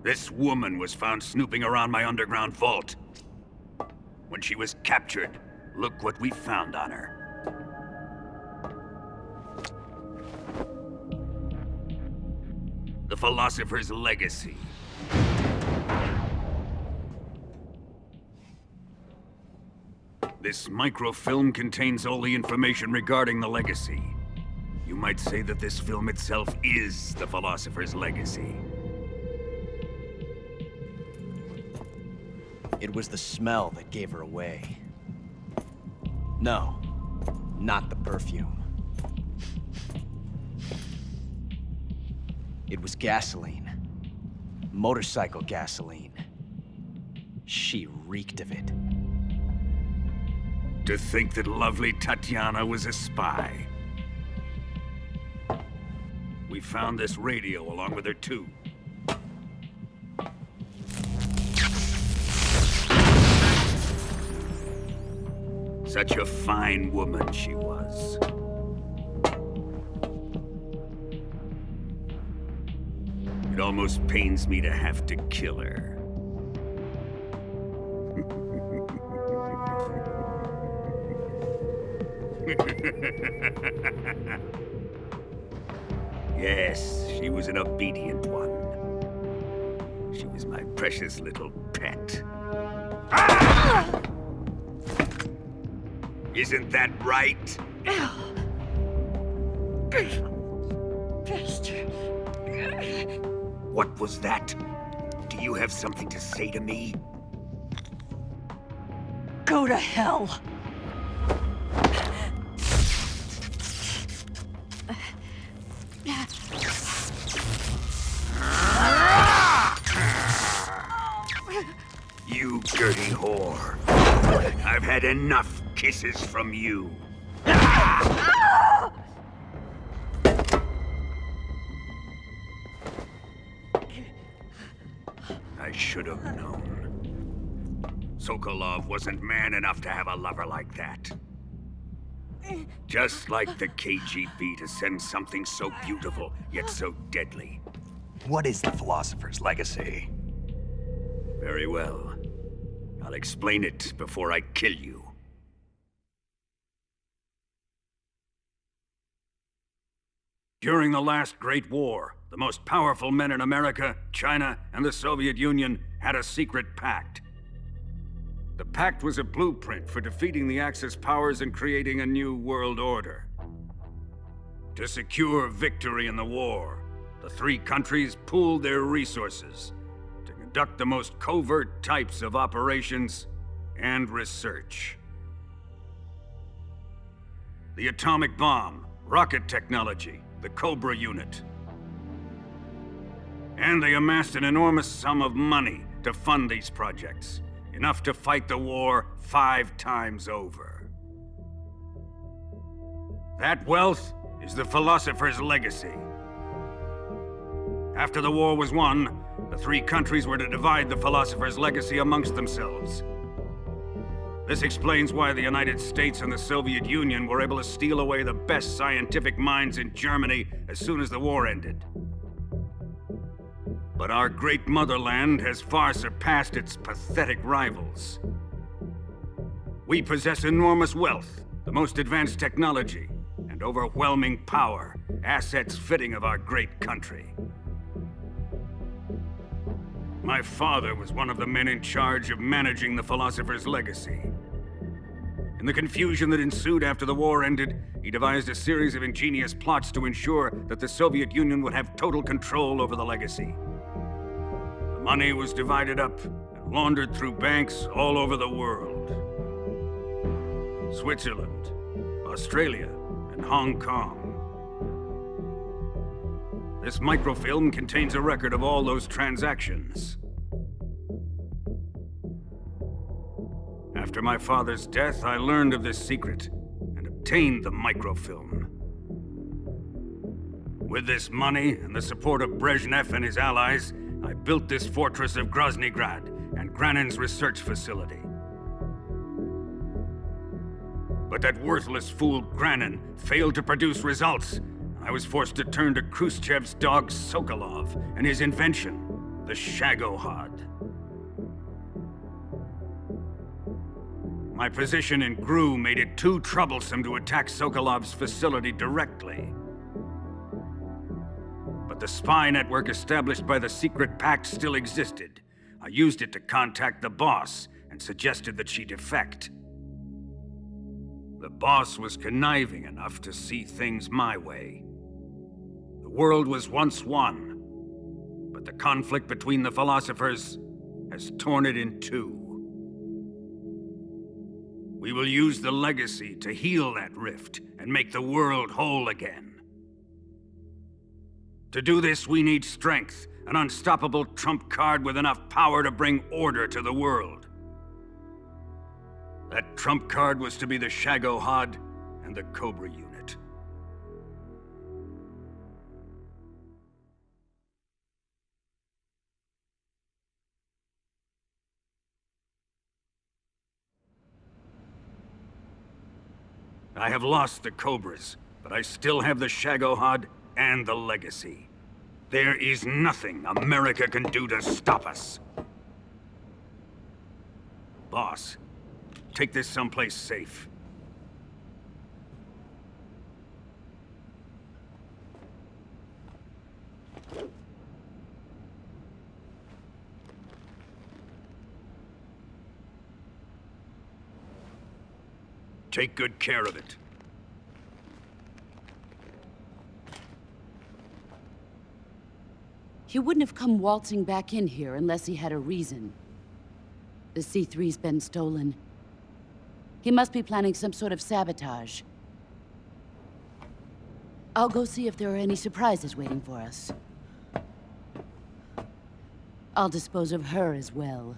This woman was found snooping around my underground vault. When she was captured, look what we found on her. The Philosopher's Legacy. This microfilm contains all the information regarding the Legacy. You might say that this film itself is the Philosopher's Legacy. It was the smell that gave her away. No, not the perfume. It was gasoline. Motorcycle gasoline. She reeked of it. To think that lovely Tatiana was a spy. We found this radio along with her too. Such a fine woman she was. It almost pains me to have to kill her. Yes, she was an obedient one. She was my precious little pet. Ah! Isn't that right? Bastard. What was that? Do you have something to say to me? Go to hell. You dirty whore. I've had enough kisses from you. I should have known. Sokolov wasn't man enough to have a lover like that. Just like the KGB to send something so beautiful, yet so deadly. What is the Philosopher's Legacy? Very well. I'll explain it before I kill you. During the last Great War, the most powerful men in America, China, and the Soviet Union had a secret pact. The pact was a blueprint for defeating the Axis powers and creating a new world order. To secure victory in the war, the three countries pooled their resources to conduct the most covert types of operations and research. The atomic bomb, rocket technology, the Cobra unit. And they amassed an enormous sum of money to fund these projects, enough to fight the war 5 times over. That wealth is the Philosopher's Legacy. After the war was won, the three countries were to divide the Philosopher's Legacy amongst themselves. This explains why the United States and the Soviet Union were able to steal away the best scientific minds in Germany as soon as the war ended. But our great motherland has far surpassed its pathetic rivals. We possess enormous wealth, the most advanced technology, and overwhelming power, assets fitting of our great country. My father was one of the men in charge of managing the Philosopher's Legacy. In the confusion that ensued after the war ended, he devised a series of ingenious plots to ensure that the Soviet Union would have total control over the Legacy. The money was divided up and laundered through banks all over the world. Switzerland, Australia, and Hong Kong. This microfilm contains a record of all those transactions. After my father's death, I learned of this secret and obtained the microfilm. With this money and the support of Brezhnev and his allies, I built this fortress of Groznygrad and Granin's research facility. But that worthless fool Granin failed to produce results. I was forced to turn to Khrushchev's dog Sokolov and his invention, the Shagohod. My position in GRU made it too troublesome to attack Sokolov's facility directly. But the spy network established by the secret pact still existed. I used it to contact the boss and suggested that she defect. The boss was conniving enough to see things my way. The world was once one, but the conflict between the philosophers has torn it in two. We will use the legacy to heal that rift and make the world whole again. To do this, we need strength, an unstoppable trump card with enough power to bring order to the world. That trump card was to be the Shagohod and the Cobra unit. I have lost the Cobras, but I still have the Shagohod and the legacy. There is nothing America can do to stop us. Boss, take this someplace safe. Take good care of it. He wouldn't have come waltzing back in here unless he had a reason. The C3's been stolen. He must be planning some sort of sabotage. I'll go see if there are any surprises waiting for us. I'll dispose of her as well.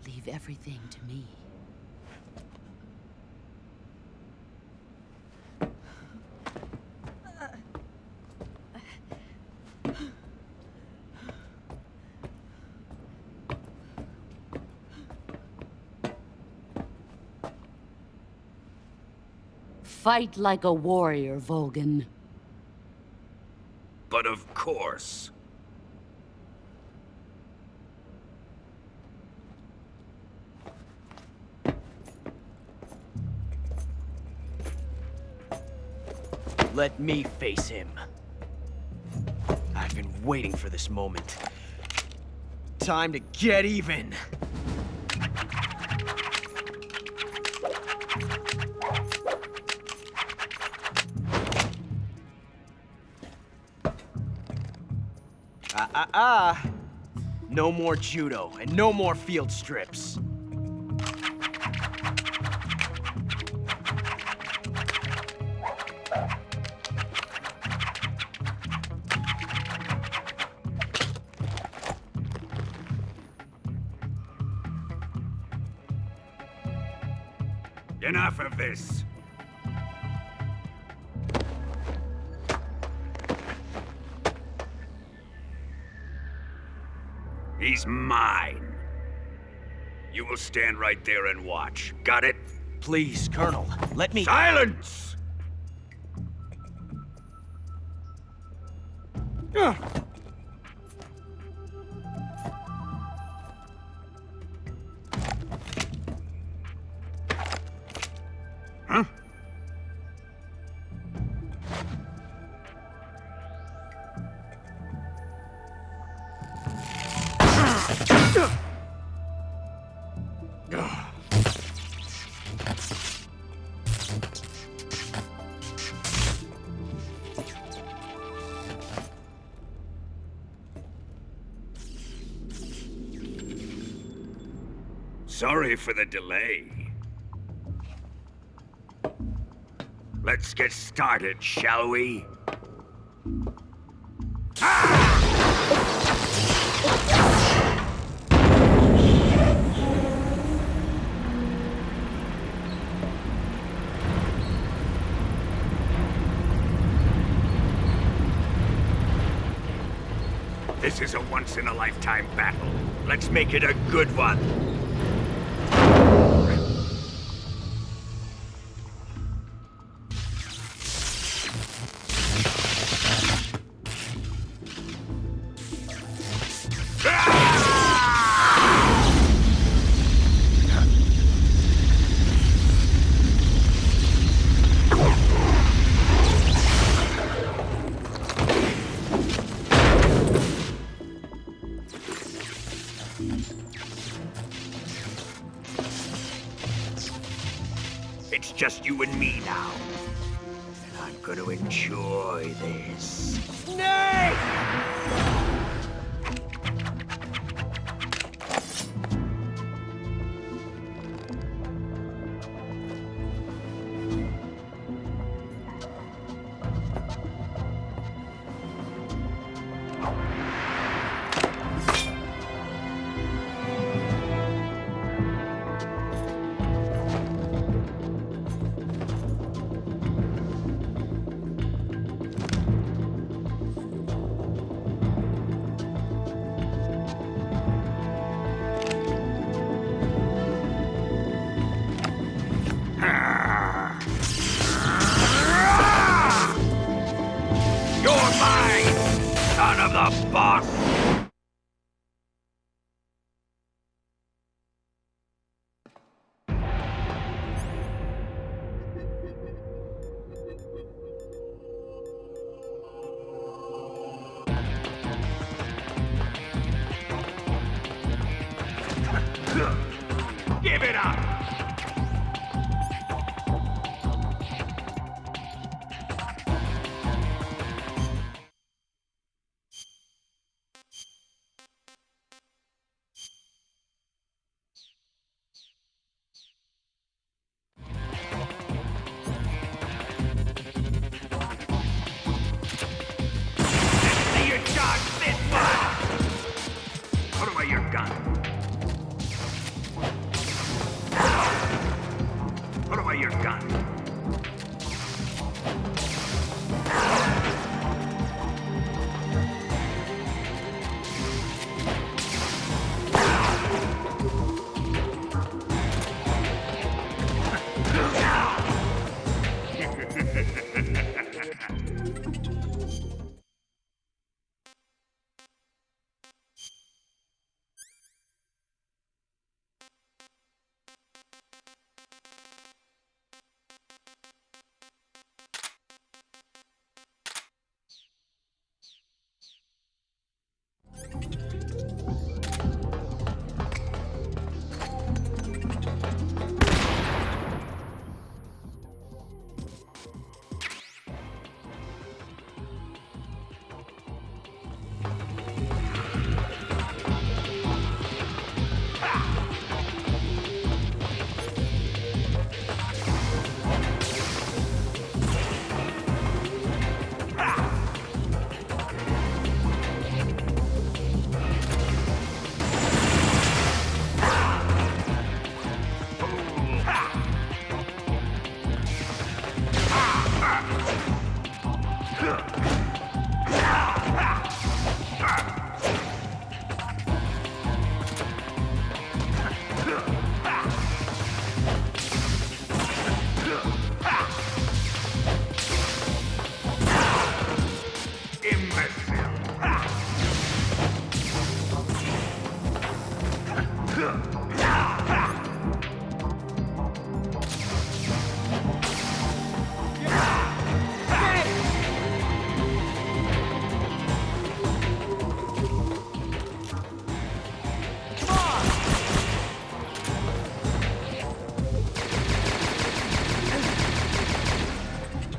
Leave everything to me. Fight like a warrior, Volgin. But of course. Let me face him. I've been waiting for this moment. Time to get even. No more judo, and no more field strips. Enough of this. He's mine. You will stand right there and watch. Got it? Please, Colonel, let me— Silence! Huh? Sorry for the delay. Let's get started, shall we? This is a once-in-a-lifetime battle. Let's make it a good one. It's just you and me now. And I'm gonna enjoy this. Snake! You're mine, son of the boss! Give it up! See you dodge this one! Put away your gun. Put away your gun.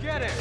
Get it!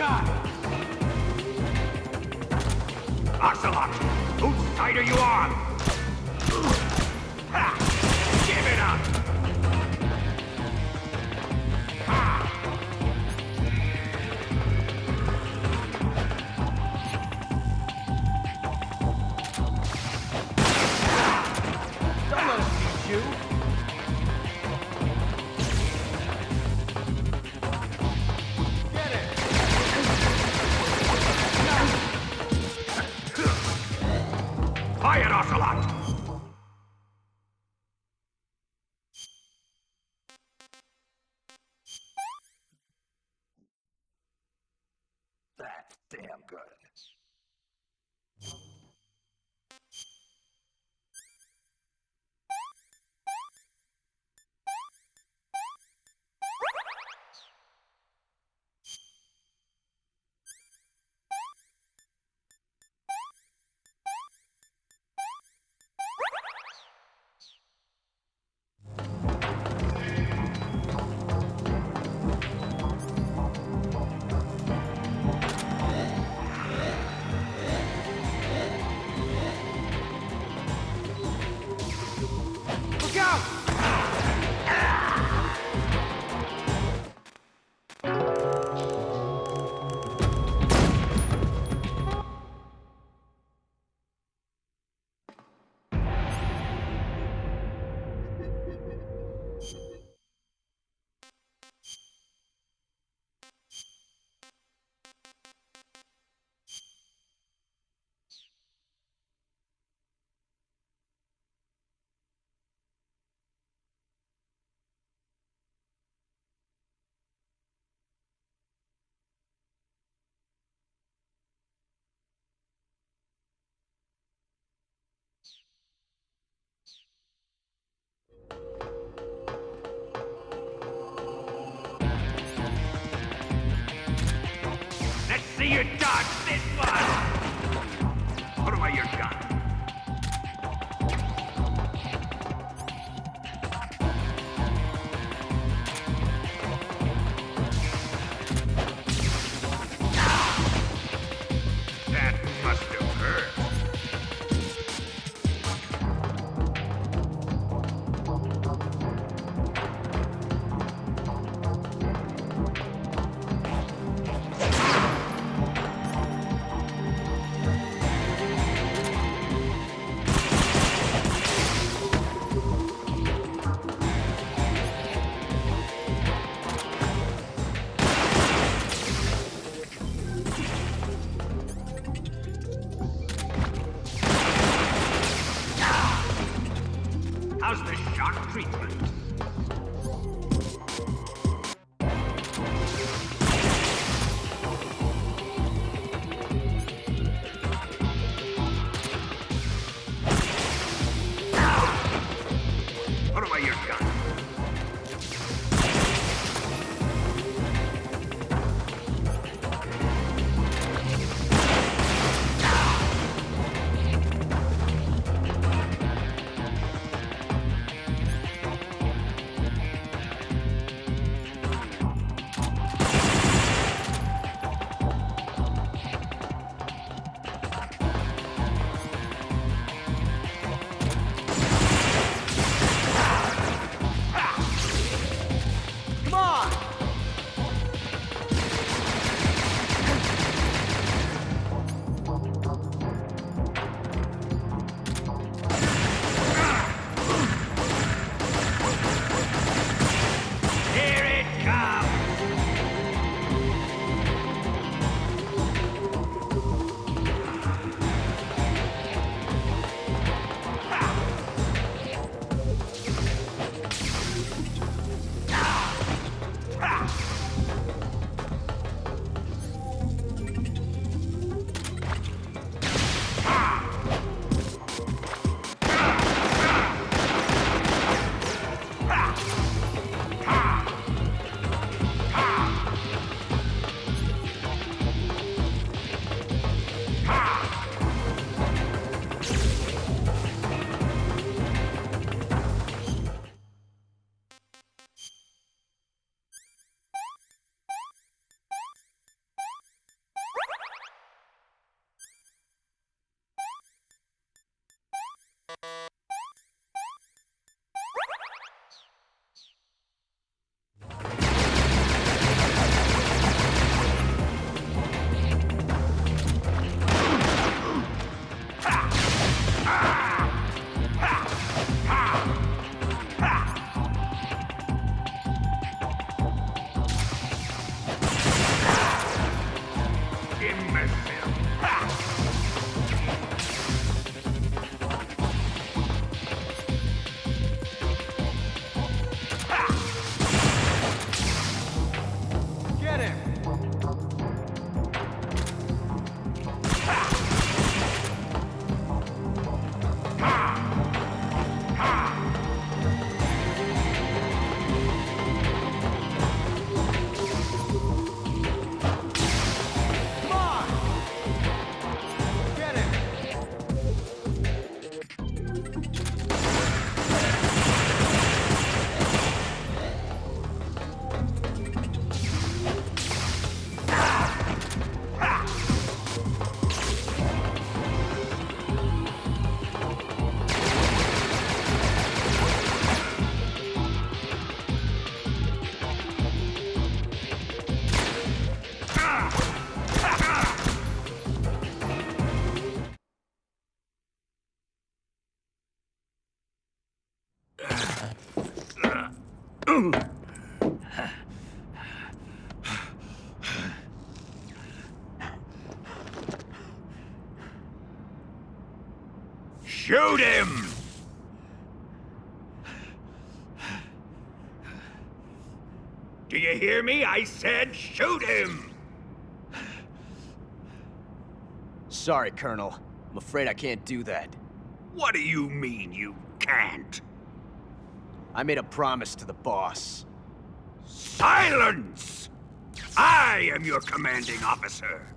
got? Ocelot, whose side are you on? Ha! Give it up! Don't let us beat you. Get it! Quiet, Ocelot! That's damn good. Look out! Let's see you dodge this one! Put away your gun. That must have hurt. Shoot him! Do you hear me? I said shoot him! Sorry, Colonel. I'm afraid I can't do that. What do you mean you can't? I made a promise to the boss. Silence! I am your commanding officer.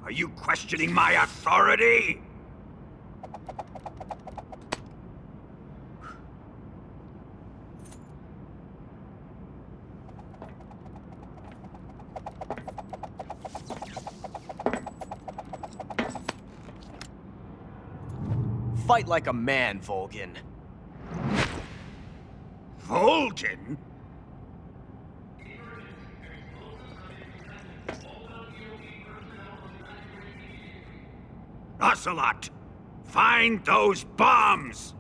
Are you questioning my authority? Fight like a man, Volgin. Volgin? Ocelot! Find those bombs!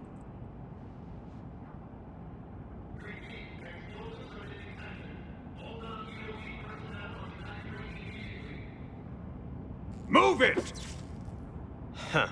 Move it! Huh.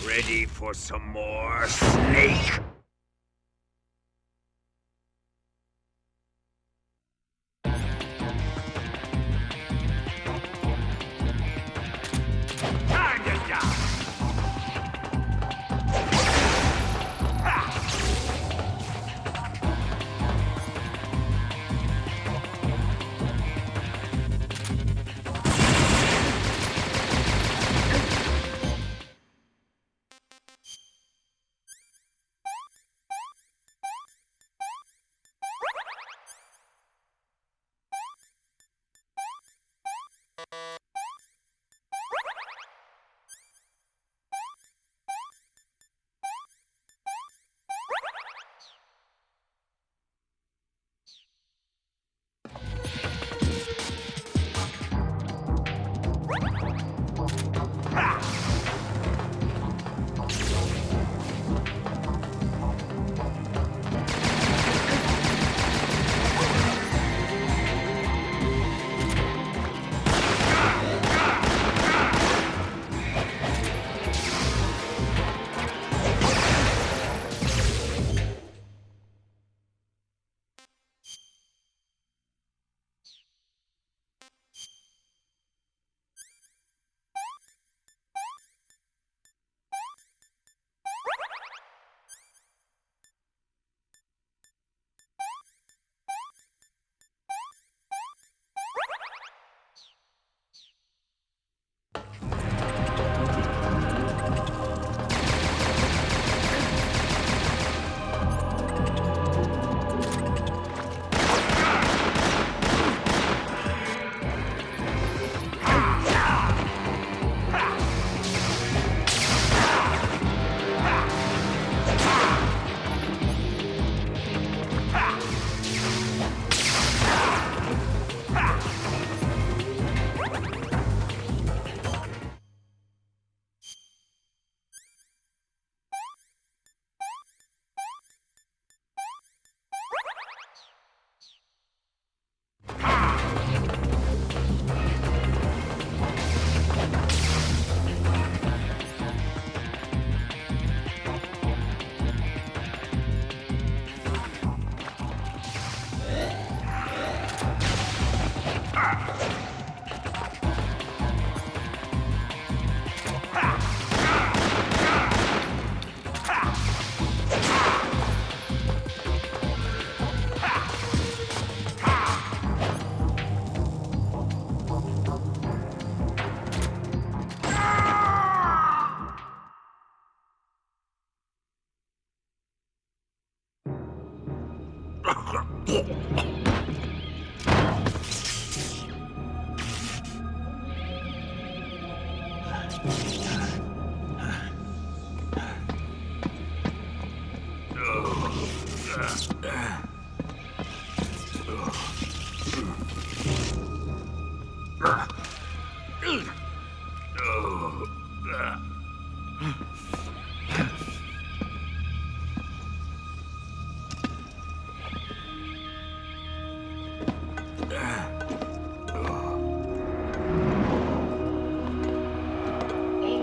Ready for some more, Snake? Time to die! All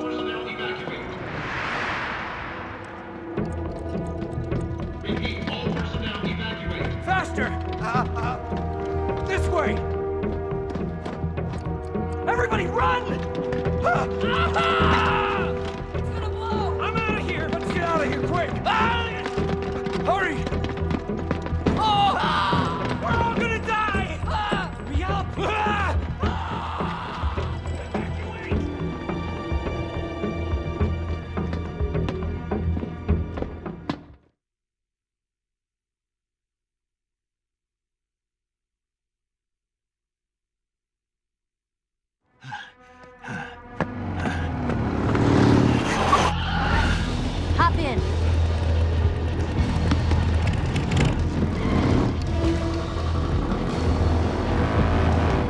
personnel evacuate. Repeat, all personnel evacuate. Faster! This way! Everybody run! It's gonna blow! I'm out of here! Let's get out of here quick! Hurry! Oh! We're all gonna die! Hurry up! Evacuate! Hop in.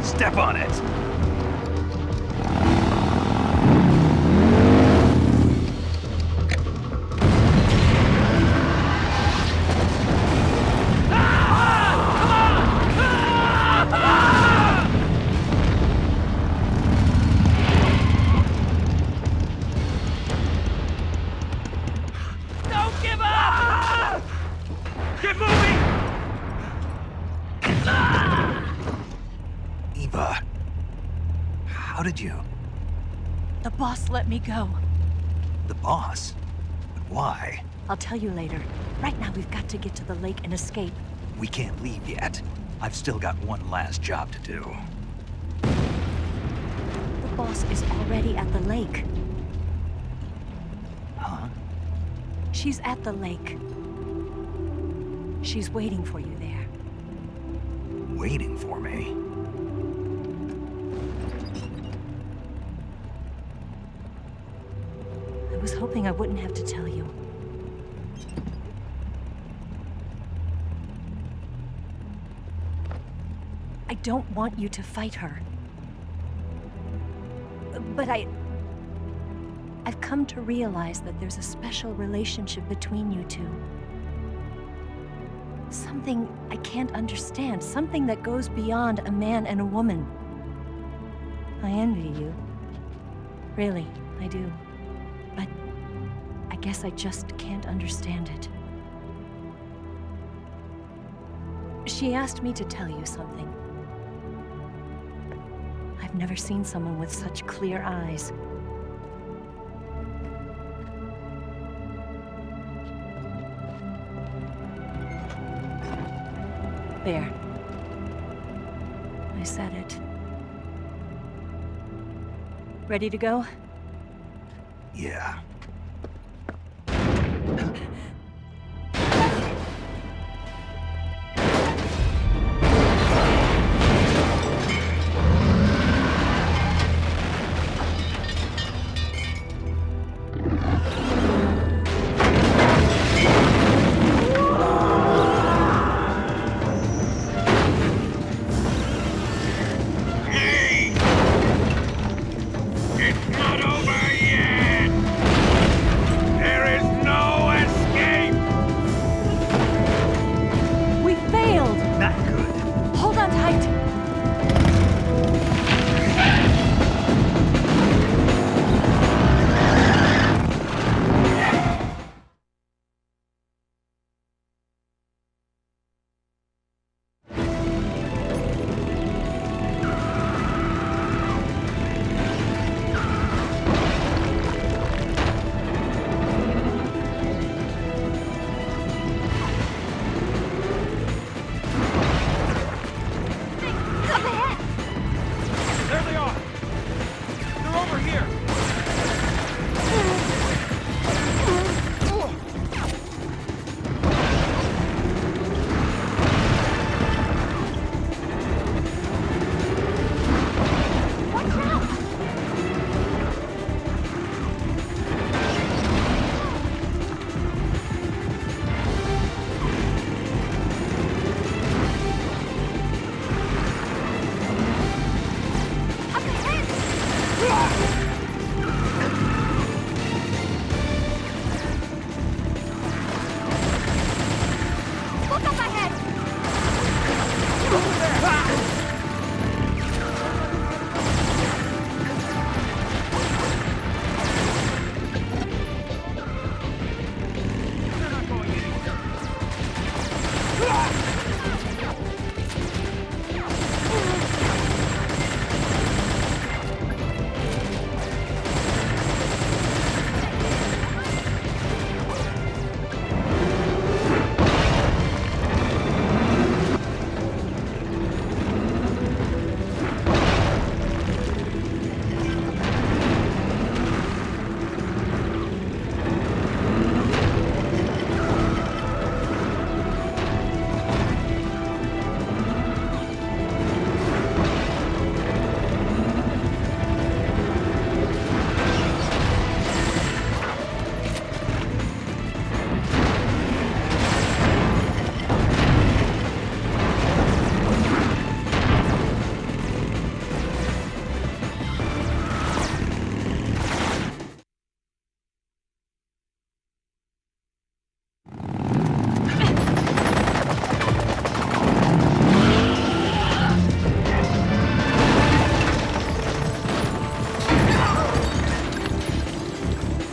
Step on it! Don't give up! Get moving! Eva, how did you? The boss let me go. The boss? But why? I'll tell you later. Right now, we've got to get to the lake and escape. We can't leave yet. I've still got one last job to do. The boss is already at the lake. Huh? She's at the lake. She's waiting for you there. Waiting for me? I was hoping I wouldn't have to tell you. I don't want you to fight her. But I've come to realize that there's a special relationship between you two. Something I can't understand. Something that goes beyond a man and a woman. I envy you. Really, I do. But I guess I just can't understand it. She asked me to tell you something. I've never seen someone with such clear eyes. There. I said it. Ready to go? Yeah. It's not over yet!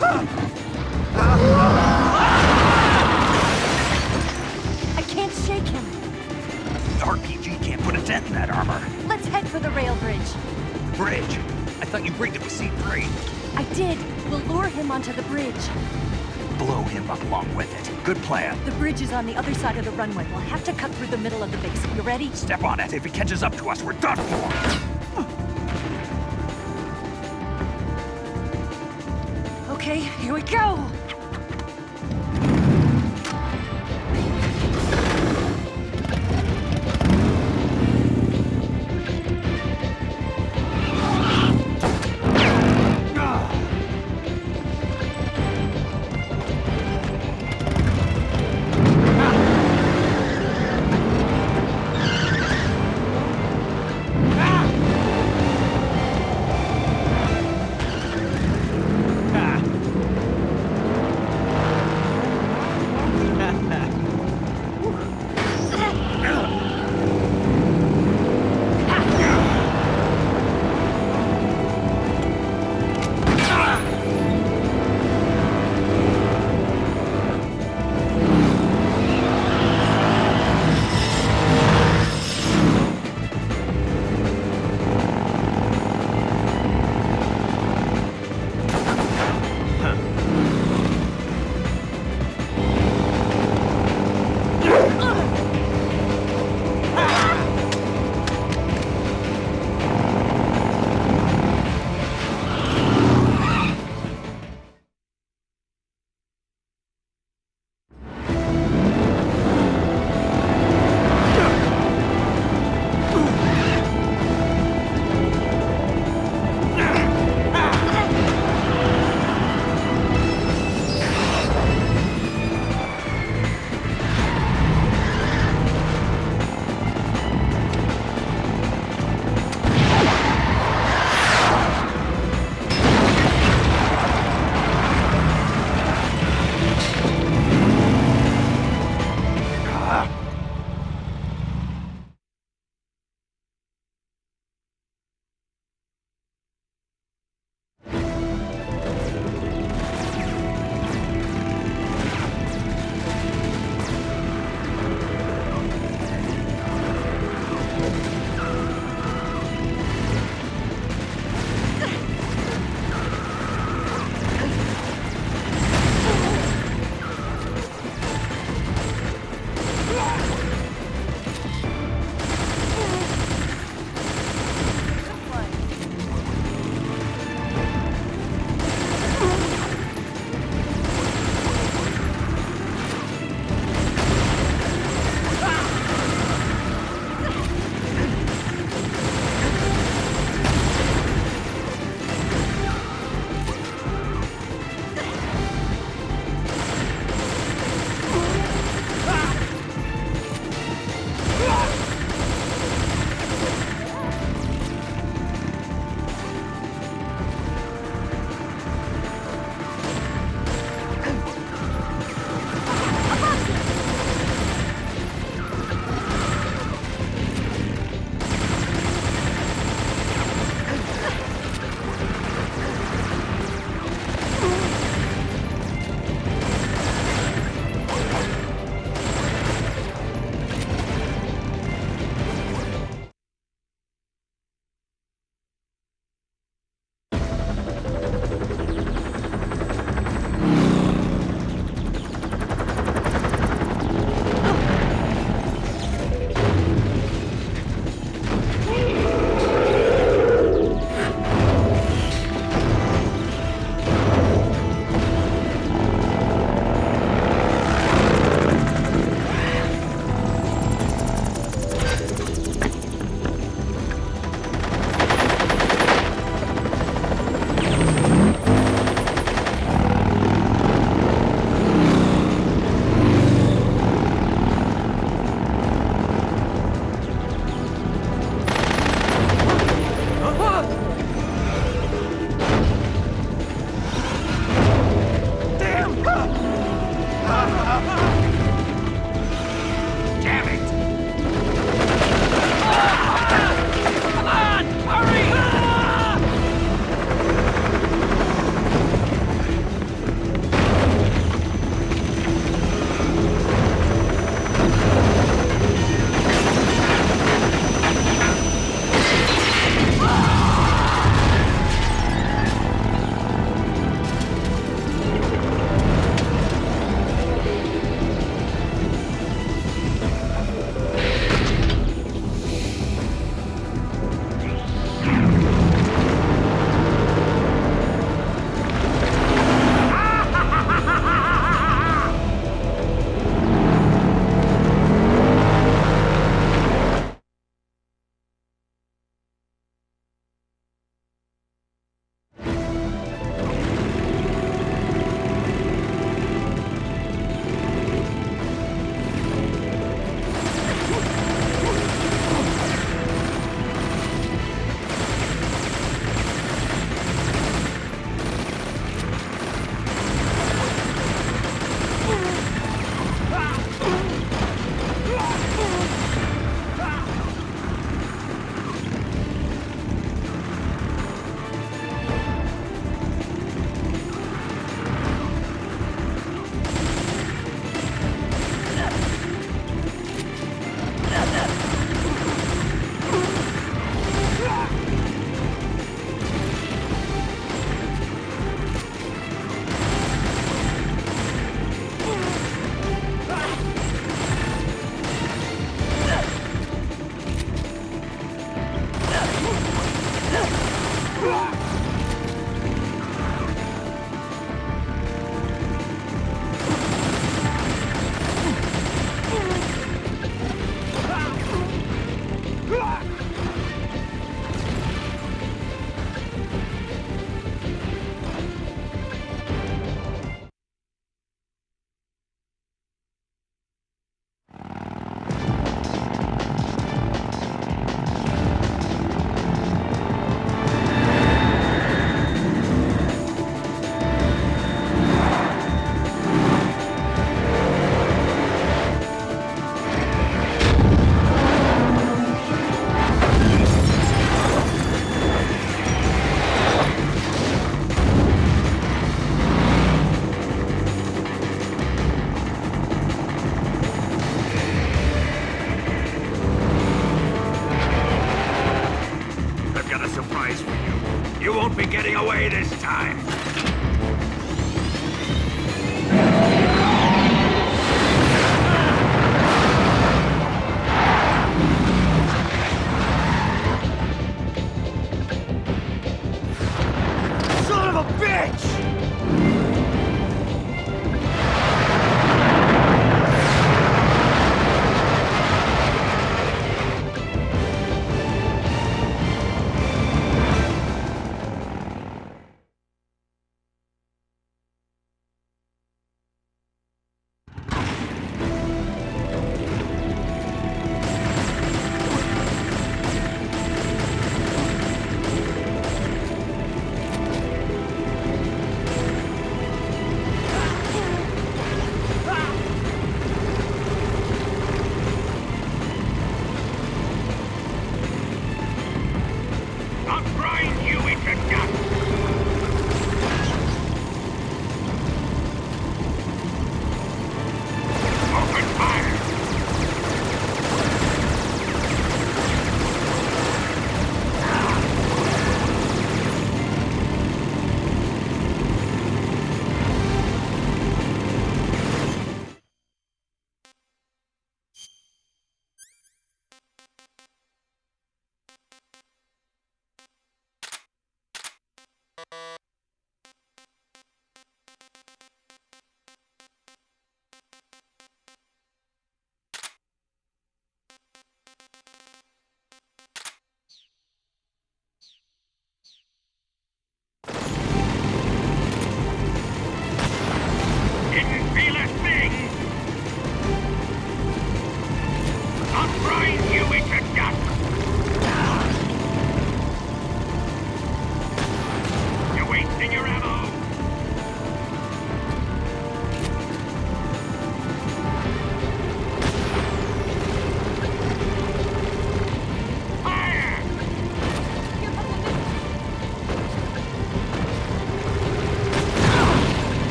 I can't shake him. The RPG can't put a dent in that armor. Let's head for the rail bridge. Bridge. I thought you rigged it with C3. I did. We'll lure him onto the bridge. Blow him up along with it. Good plan. The bridge is on the other side of the runway. We'll have to cut through the middle of the base. You ready? Step on it. If he catches up to us, we're done for. Okay, here we go!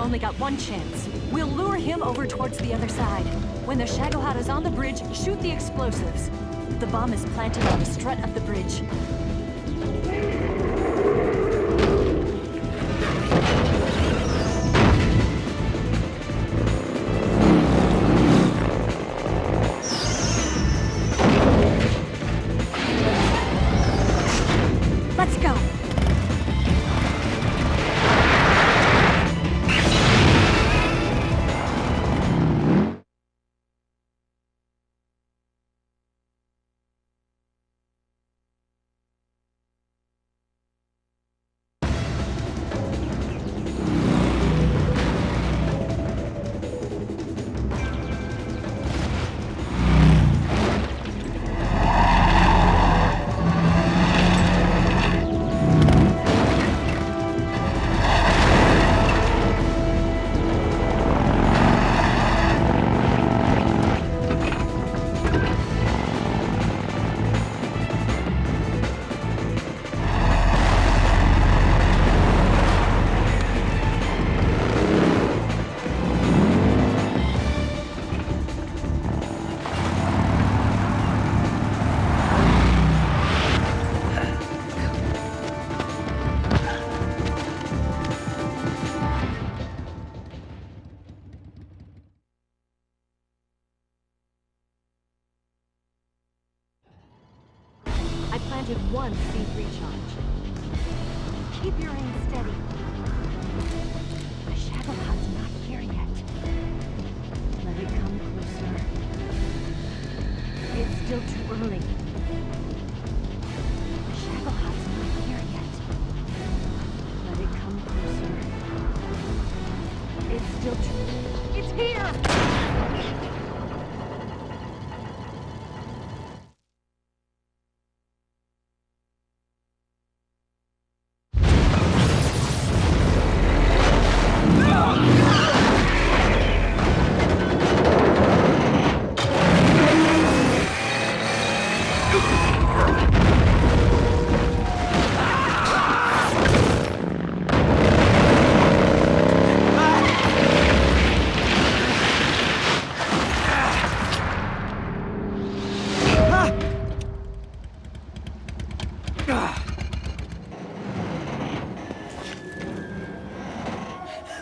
only got one chance. We'll lure him over towards the other side. When the Shagohod is on the bridge, shoot the explosives. The bomb is planted on the strut of the bridge. Let's go! I planted one C3 charge. Keep your aim steady. The Shagohod's not here yet. Let it come closer. It's still too early. The Shagohod's not here yet. Let it come closer. It's still too... It's here!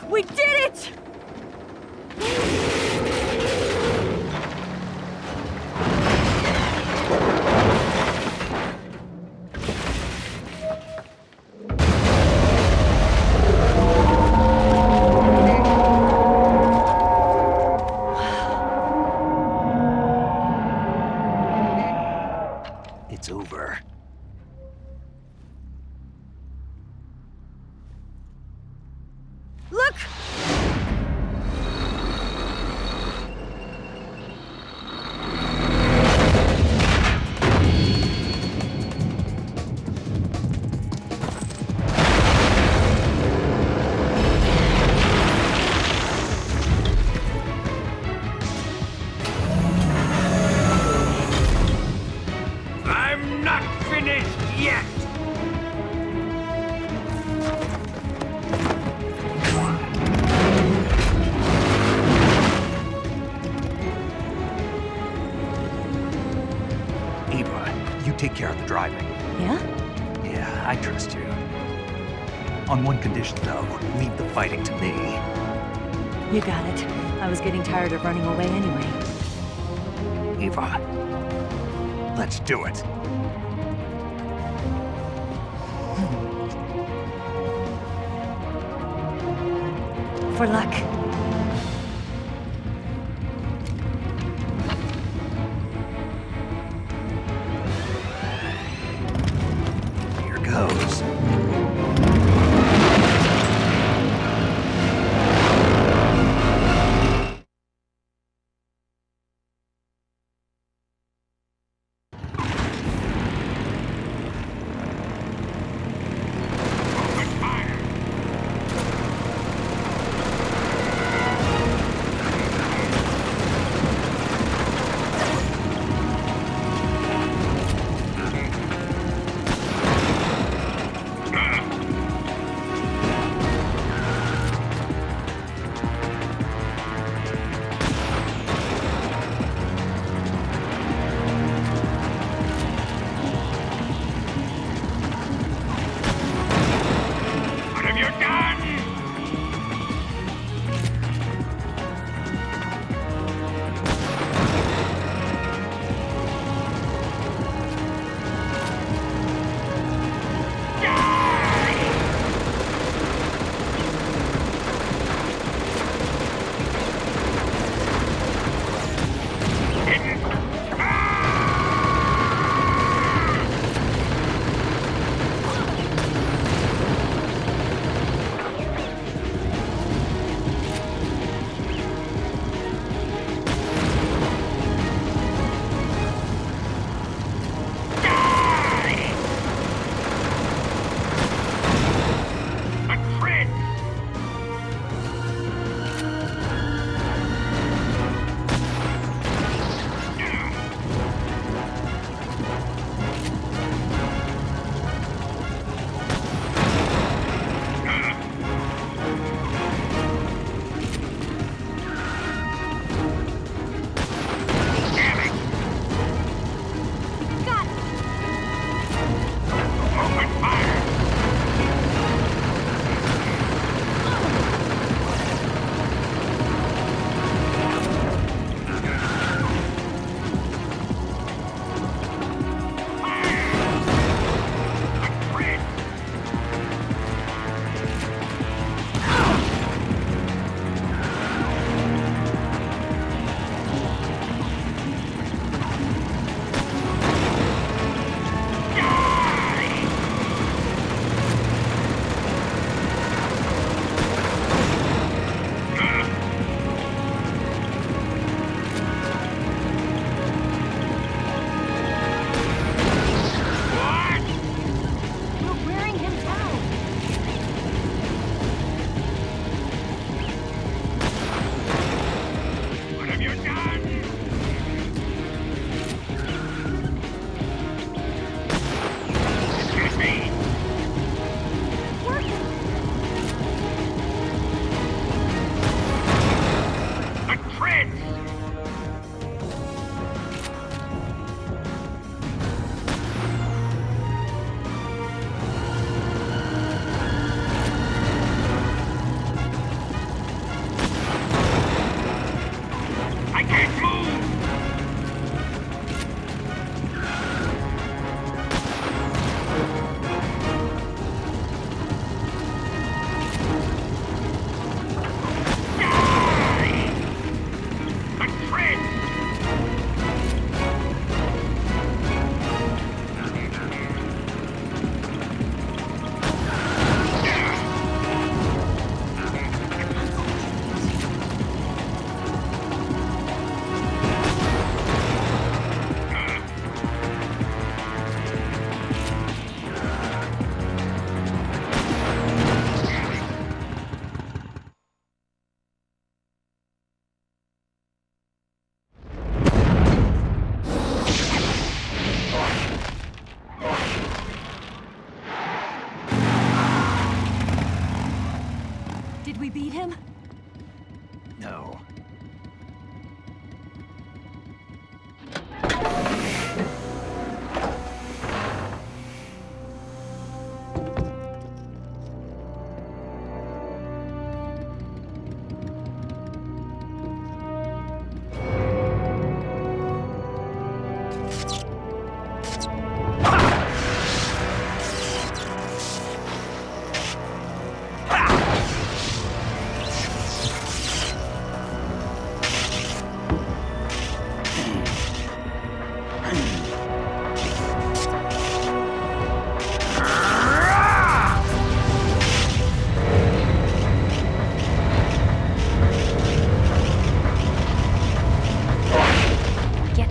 We did it! It's over. Look! I'm not finished yet! Eva, you take care of the driving. Yeah? Yeah, I trust you. On one condition, though, leave the fighting to me. You got it. I was getting tired of running away anyway. Eva, let's do it. For luck. Here goes.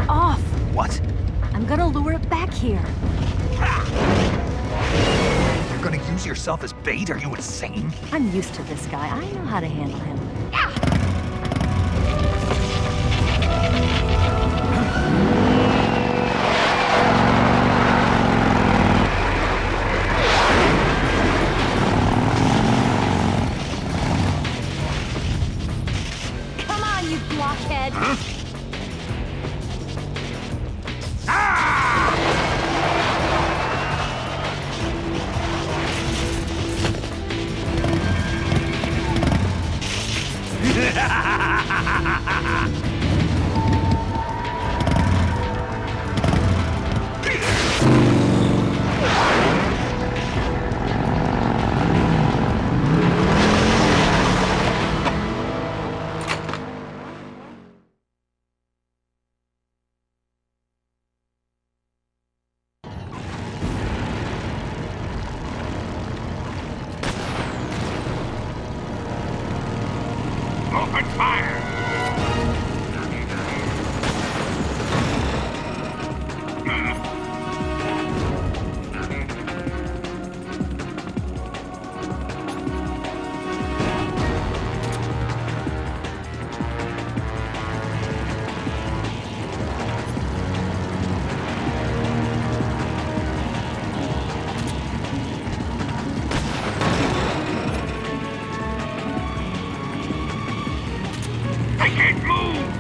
off. What? I'm gonna lure it back here. You're gonna use yourself as bait? Are you insane? I'm used to this guy. I know how to handle him. Come on, you blockhead! Open fire! I can't move!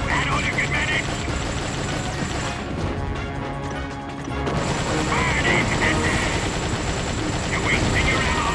That all you can manage? Fire, Dave! You're wasting your ammo!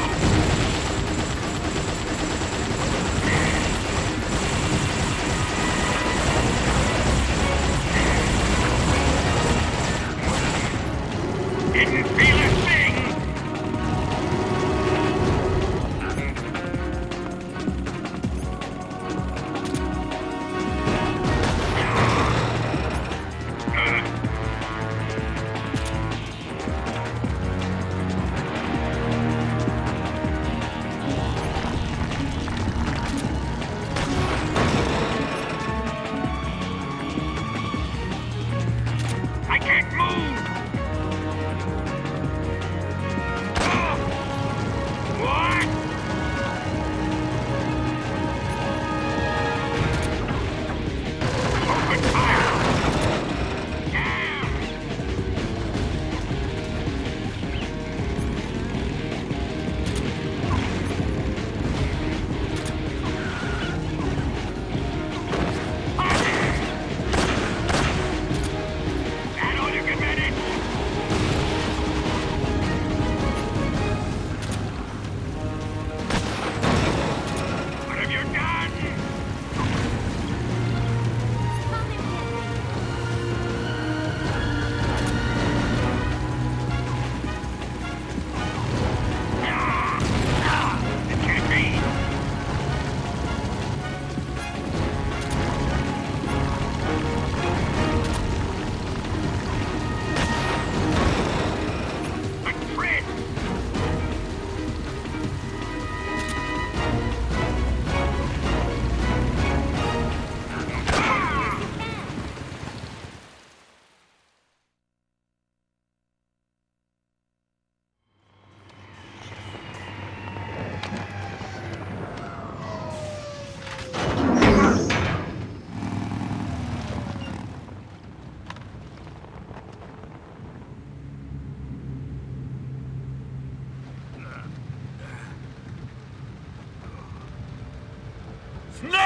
Snake!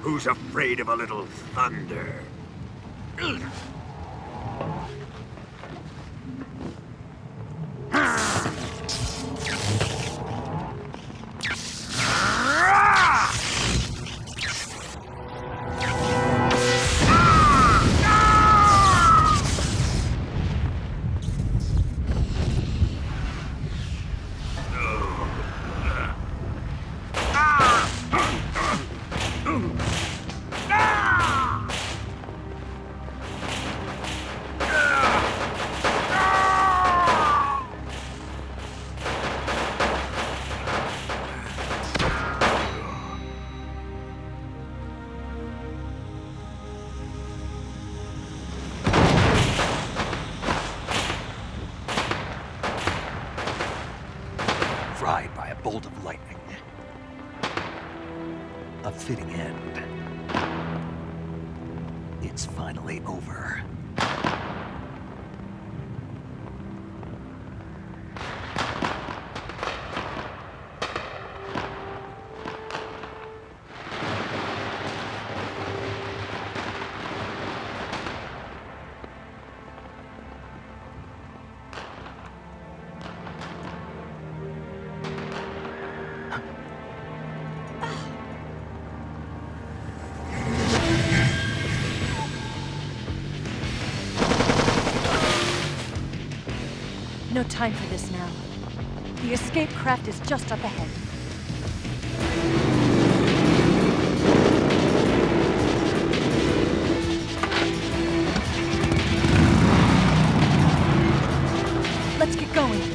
Who's afraid of a little thunder? Fried by a bolt of lightning. A fitting end. It's finally over. No time for this now. The escape craft is just up ahead. Let's get going.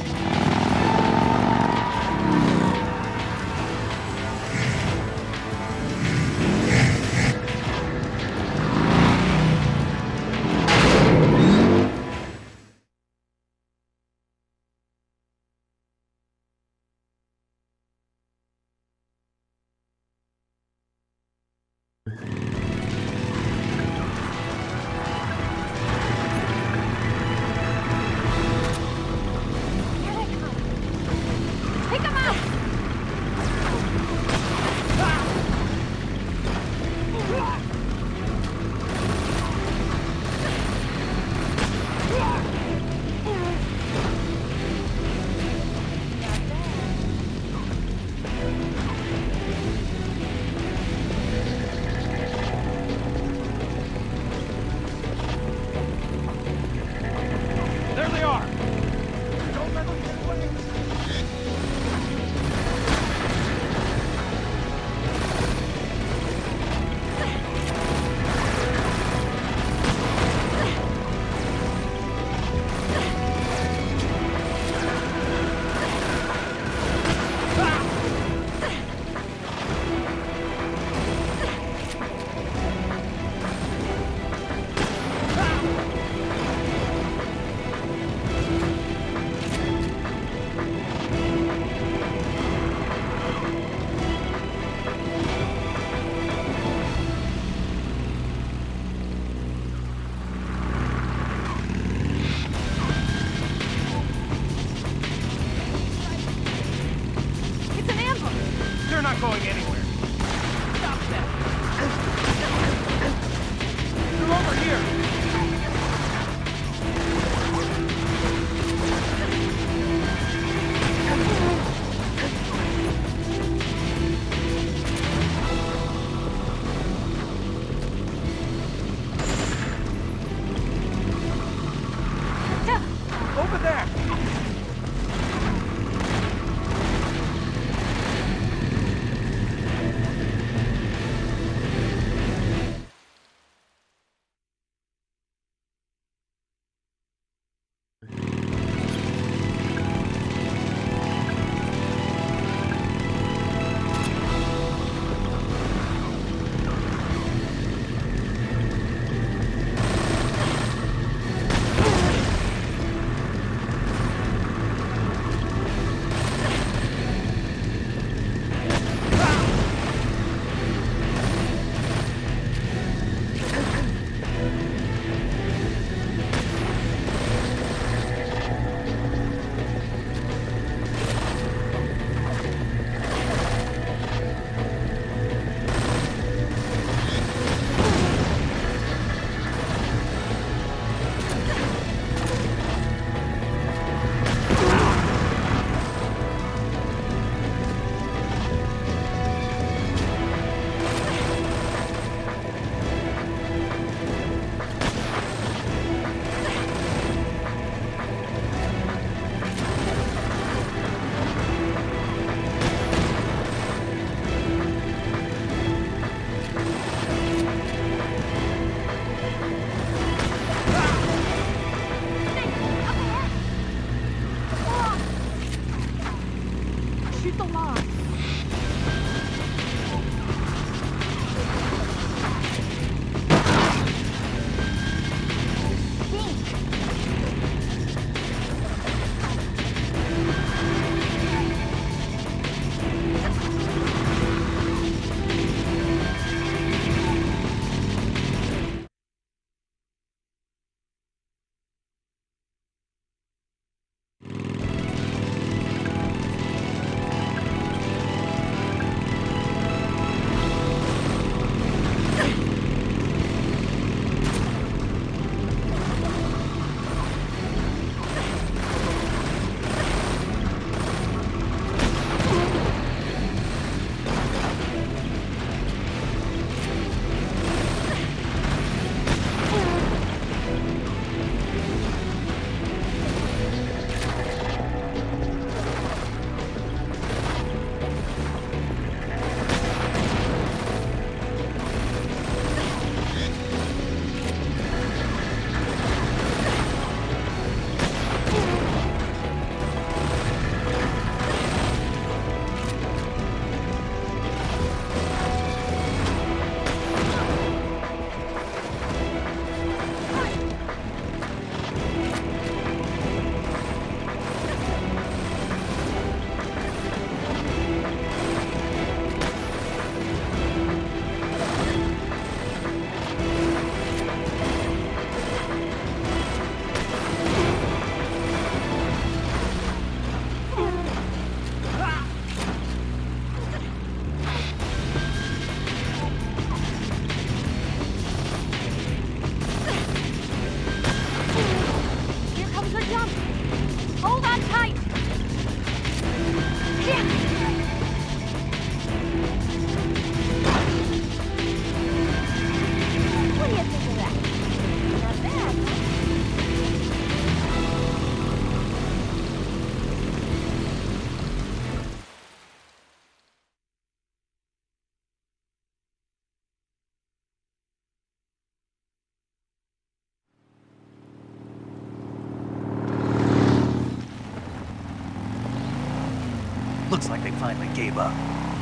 gave up.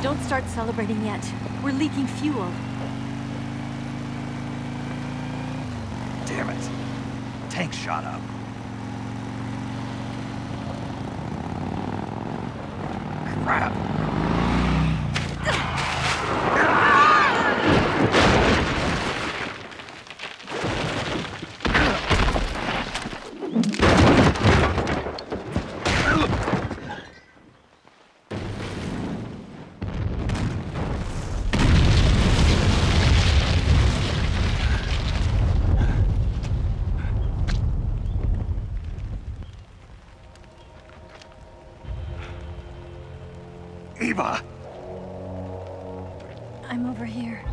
Don't start celebrating yet. We're leaking fuel. Damn it. Tank shot up. Crap. Eva! I'm over here.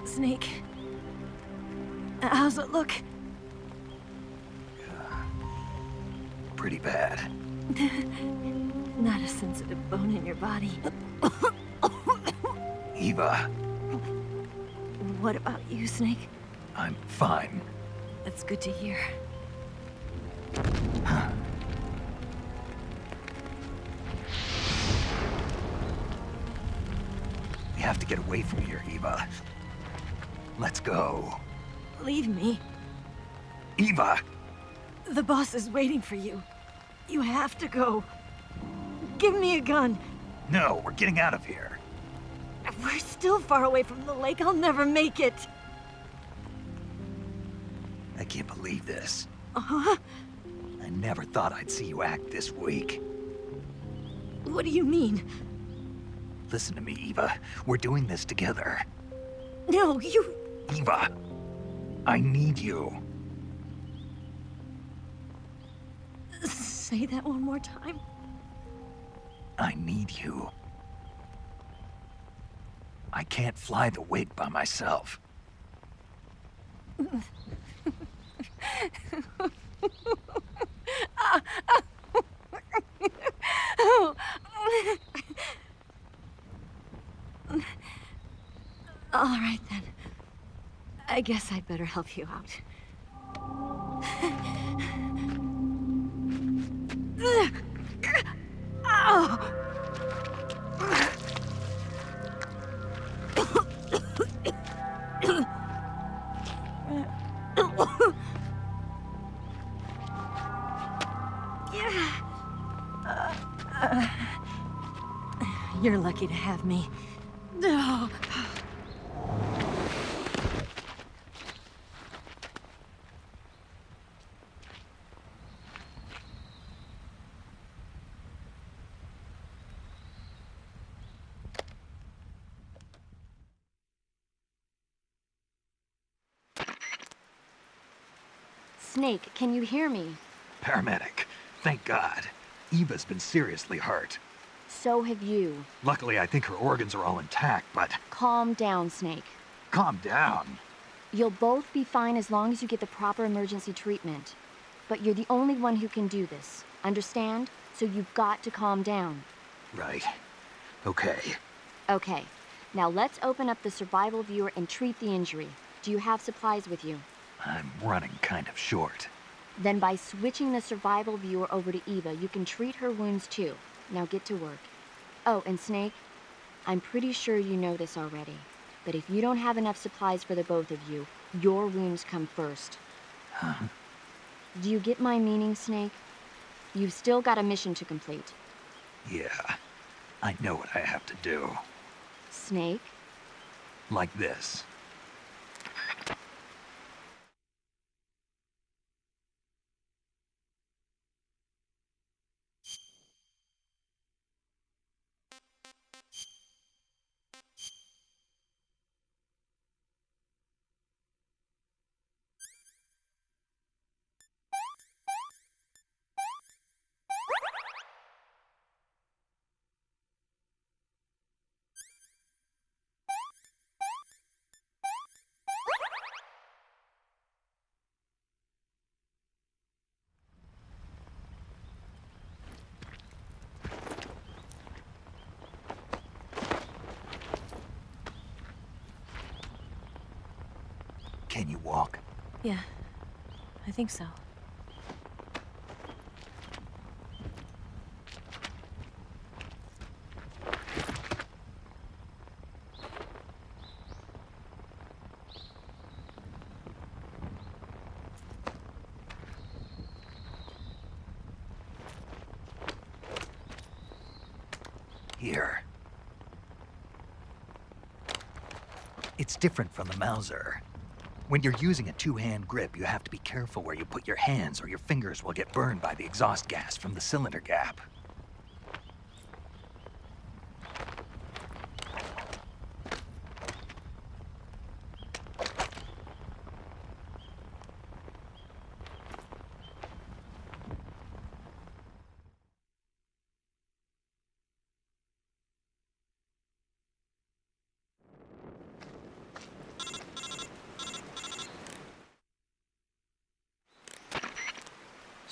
Snake. How's it look? Pretty bad. Not a sensitive bone in your body. Eva, What about you, Snake? I'm fine. That's good to hear. We have to get away from here, Eva. Let's go. Leave me. Eva! The boss is waiting for you. You have to go. Give me a gun. No, we're getting out of here. We're still far away from the lake. I'll never make it. I can't believe this. Uh-huh. I never thought I'd see you act this weak. What do you mean? Listen to me, Eva. We're doing this together. No, you... Eva, I need you. Say that one more time. I need you. I can't fly the wig by myself. All right, then. I guess I'd better help you out. You're lucky to have me. No. Snake, can you hear me? Paramedic, thank God. Eva's been seriously hurt. So have you. Luckily, I think her organs are all intact, but Calm down, Snake. calm down. You'll both be fine as long as you get the proper emergency treatment. But you're the only one who can do this. Understand? So you've got to calm down. Right. Okay. Okay. Now let's open up the survival viewer and treat the injury. Do you have supplies with you? I'm running kind of short. Then by switching the survival viewer over to Eva, you can treat her wounds too. Now get to work. Oh, and Snake, I'm pretty sure you know this already, but if you don't have enough supplies for the both of you, your wounds come first. Huh? Do you get my meaning, Snake? You've still got a mission to complete. Yeah. I know what I have to do. Snake? Like this. Can you walk? Yeah, I think so. Here. It's different from the Mauser. When you're using a two-hand grip, you have to be careful where you put your hands or your fingers will get burned by the exhaust gas from the cylinder gap.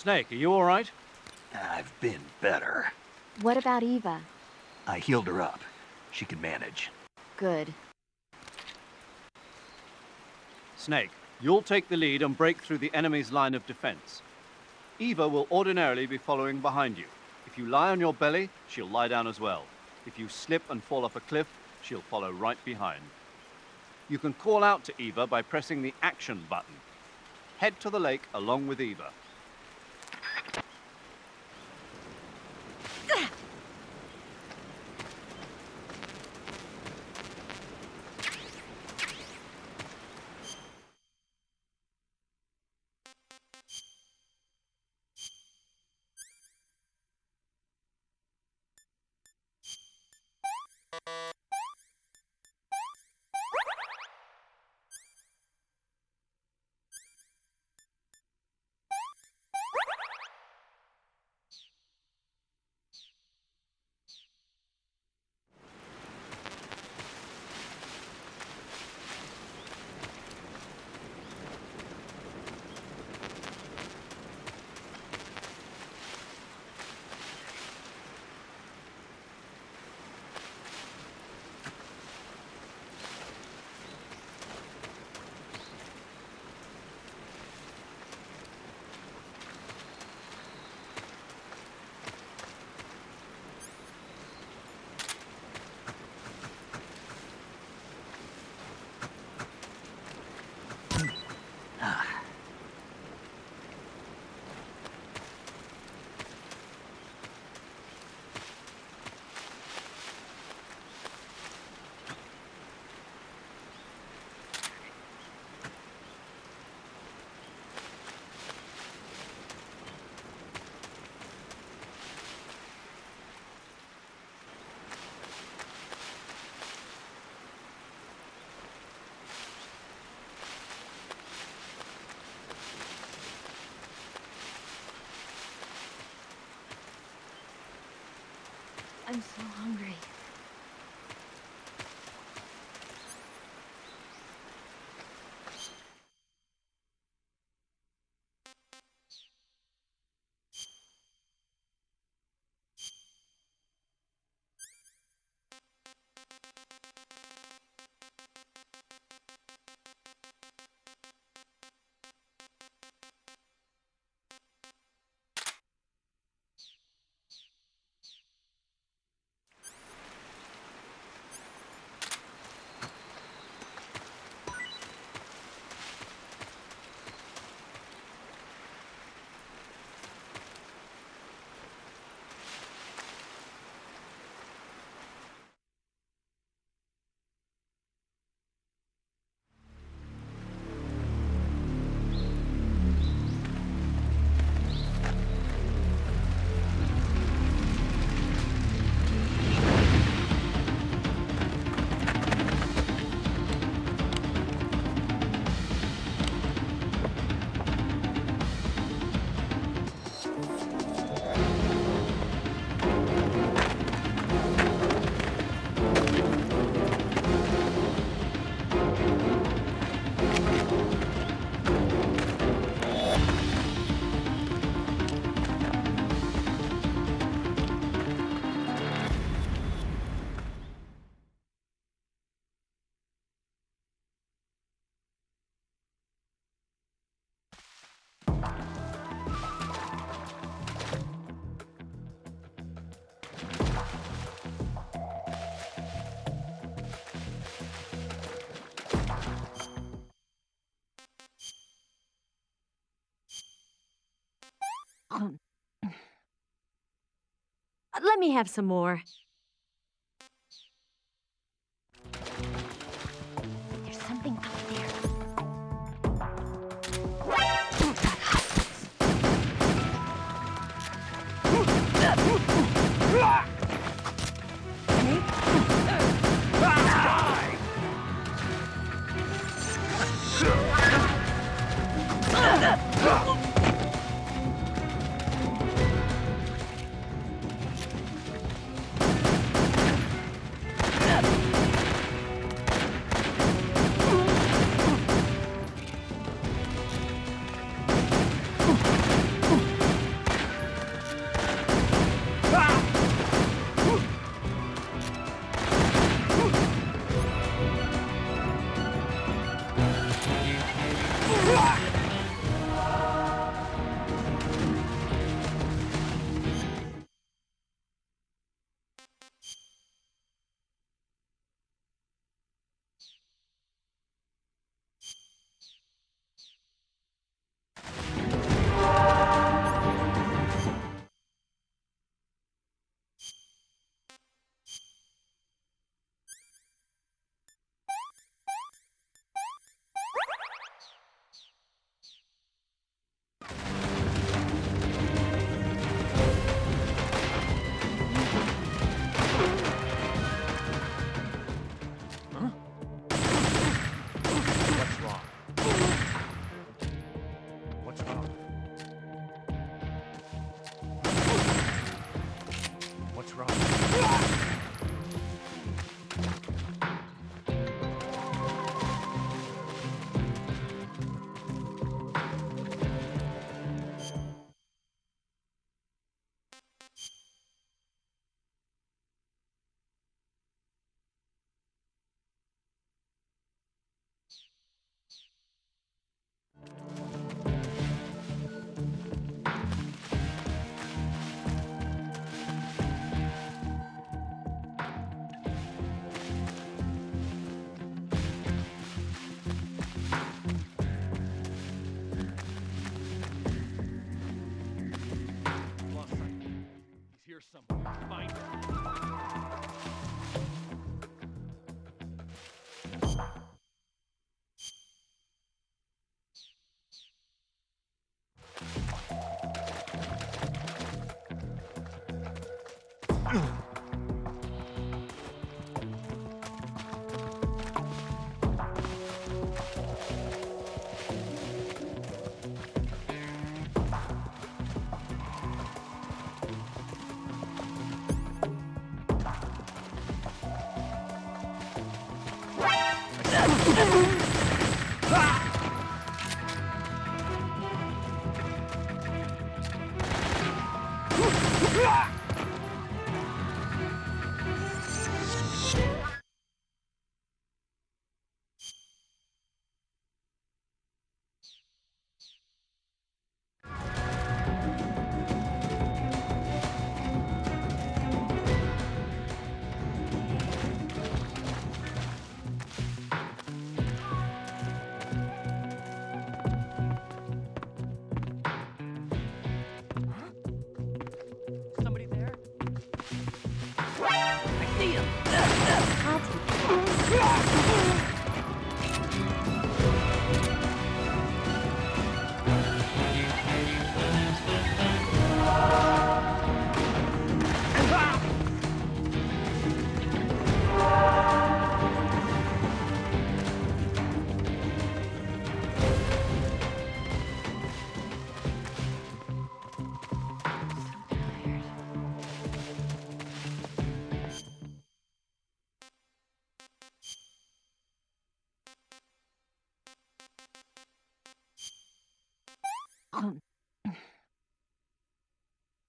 Snake, are you all right? I've been better. What about Eva? I healed her up. She can manage. Good. Snake, you'll take the lead and break through the enemy's line of defense. Eva will ordinarily be following behind you. If you lie on your belly, she'll lie down as well. If you slip and fall off a cliff, she'll follow right behind. You can call out to Eva by pressing the action button. Head to the lake along with Eva. I'm so hungry. Let me have some more. There's something out there.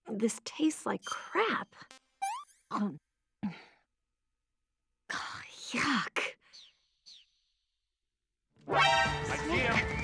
This tastes like crap. Yuck. I see him.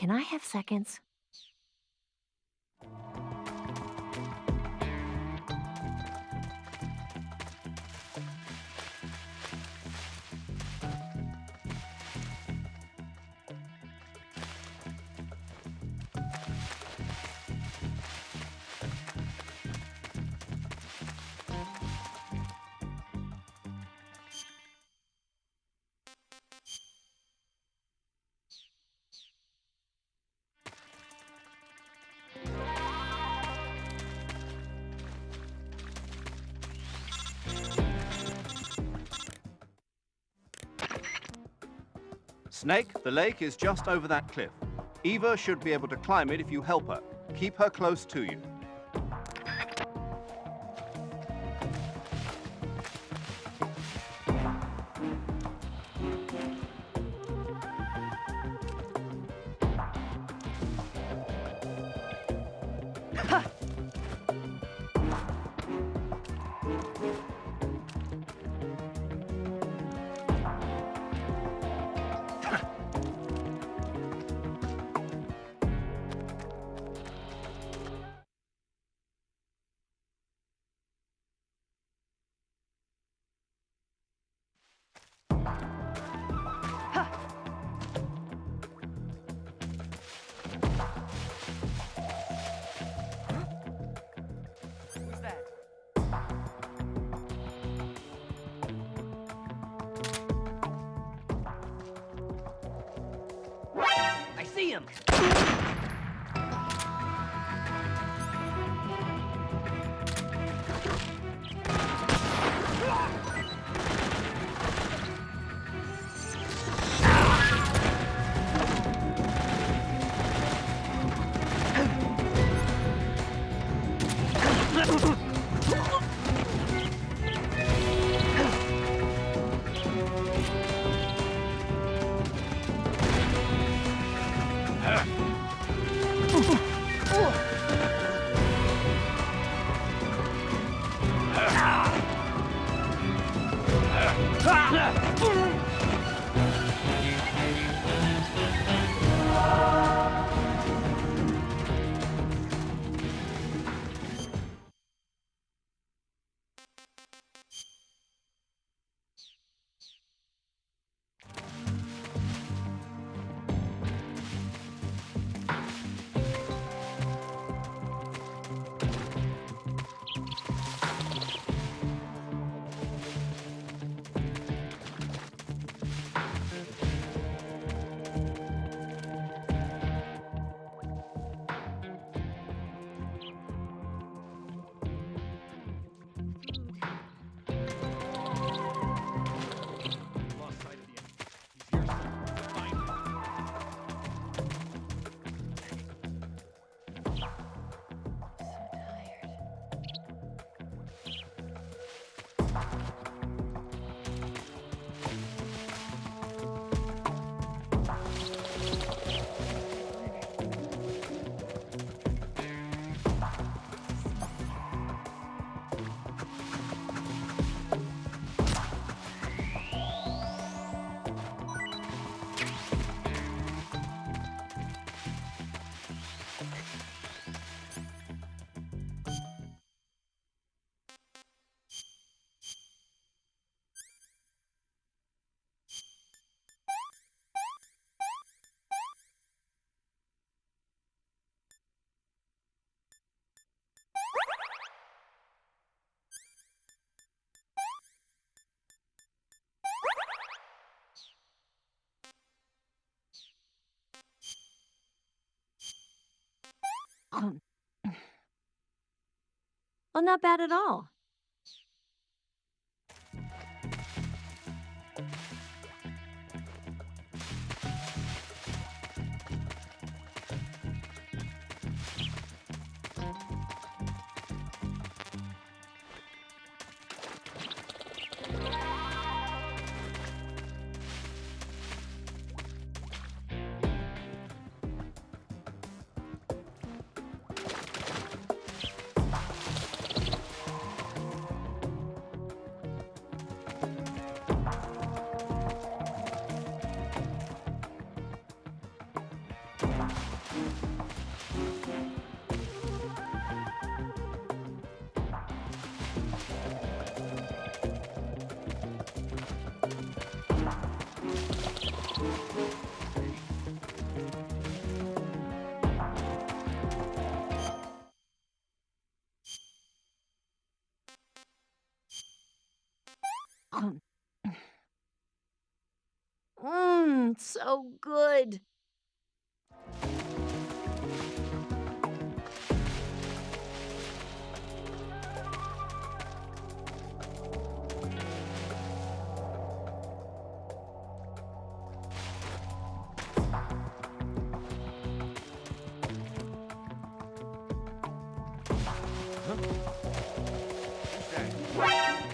Can I have seconds? Snake, the lake is just over that cliff. Eva should be able to climb it if you help her. Keep her close to you. I see him! Well, not bad at all. So good.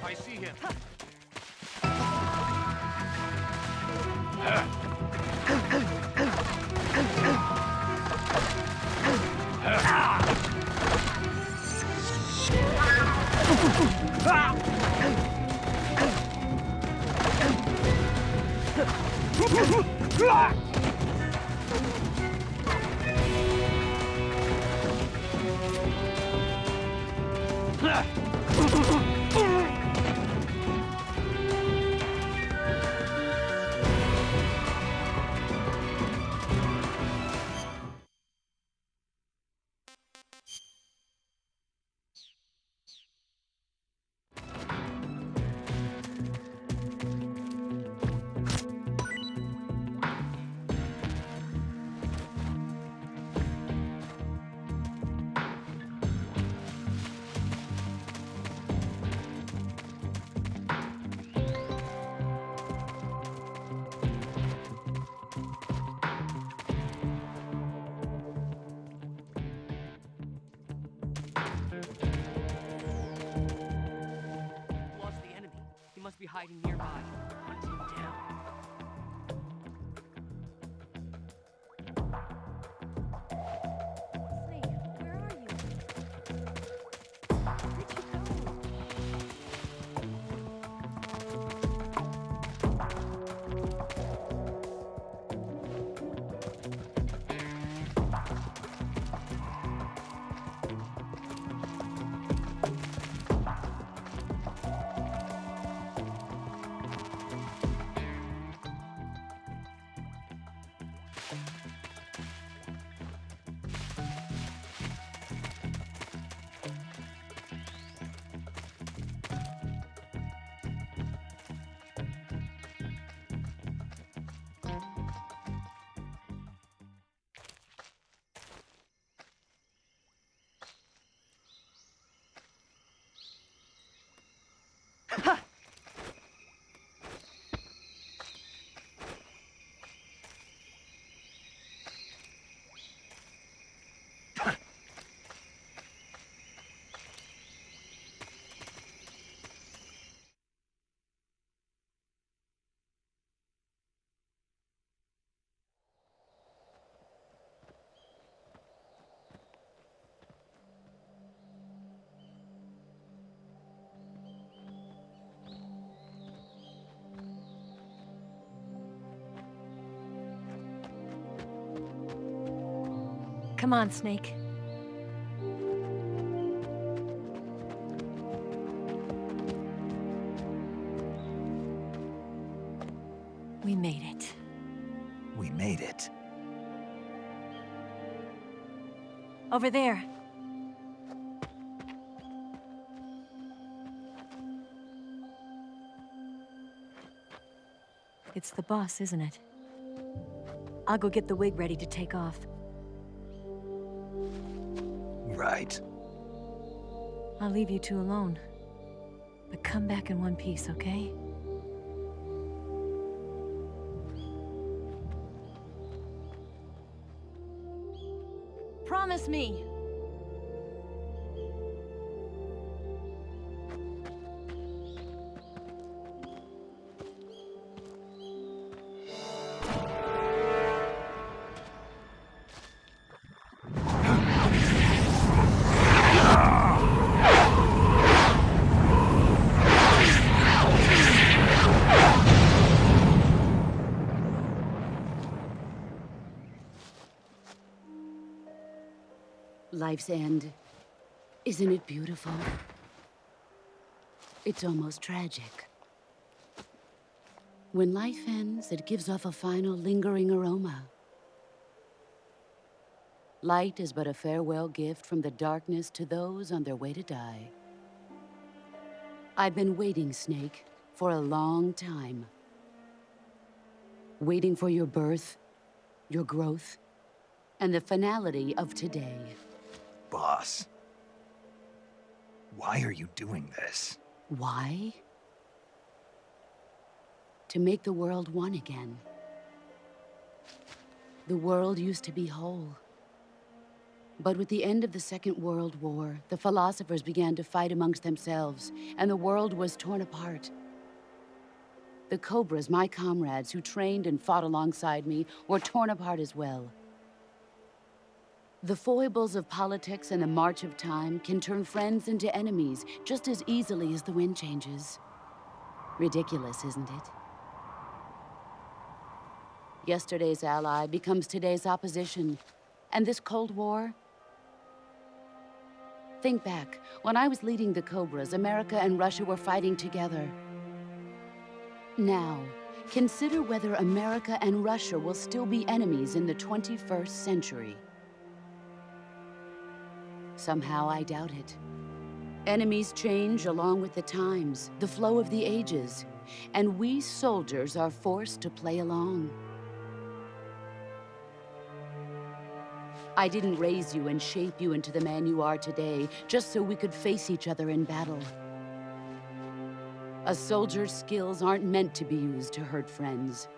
I see him. Lost the enemy. He must be hiding nearby. Hunt him down. Snake, where are you? Where'd you go? Come on, Snake. We made it. We made it. Over there. It's the boss, isn't it? I'll go get the wig ready to take off. Right. I'll leave you two alone. But come back in one piece, okay? Promise me! Life's end. Isn't it beautiful? It's almost tragic. When life ends, it gives off a final lingering aroma. Light is but a farewell gift from the darkness to those on their way to die. I've been waiting, Snake, for a long time. Waiting for your birth, your growth, and the finality of today. Boss, why are you doing this? Why? To make the world one again. The world used to be whole. But with the end of the Second World War, the philosophers began to fight amongst themselves, and the world was torn apart. The Cobras, my comrades who trained and fought alongside me, were torn apart as well. The foibles of politics and the march of time can turn friends into enemies just as easily as the wind changes. Ridiculous, isn't it? Yesterday's ally becomes today's opposition. And this Cold War? Think back. When I was leading the Cobras, America and Russia were fighting together. Now, consider whether America and Russia will still be enemies in the 21st century. Somehow I doubt it. Enemies change along with the times, the flow of the ages, and we soldiers are forced to play along. I didn't raise you and shape you into the man you are today just so we could face each other in battle. A soldier's skills aren't meant to be used to hurt friends.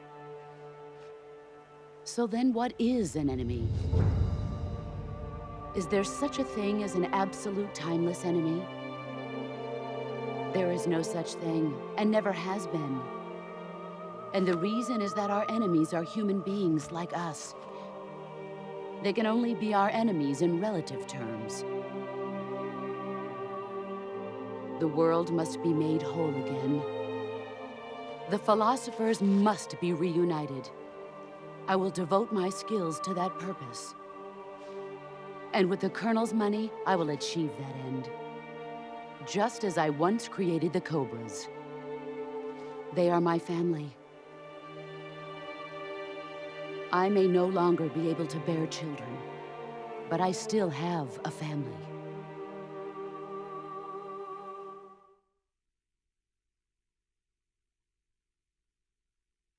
So then what is an enemy? Is there such a thing as an absolute timeless enemy? There is no such thing, and never has been. And the reason is that our enemies are human beings like us. They can only be our enemies in relative terms. The world must be made whole again. The philosophers must be reunited. I will devote my skills to that purpose. And with the Colonel's money, I will achieve that end. Just as I once created the Cobras. They are my family. I may no longer be able to bear children, but I still have a family.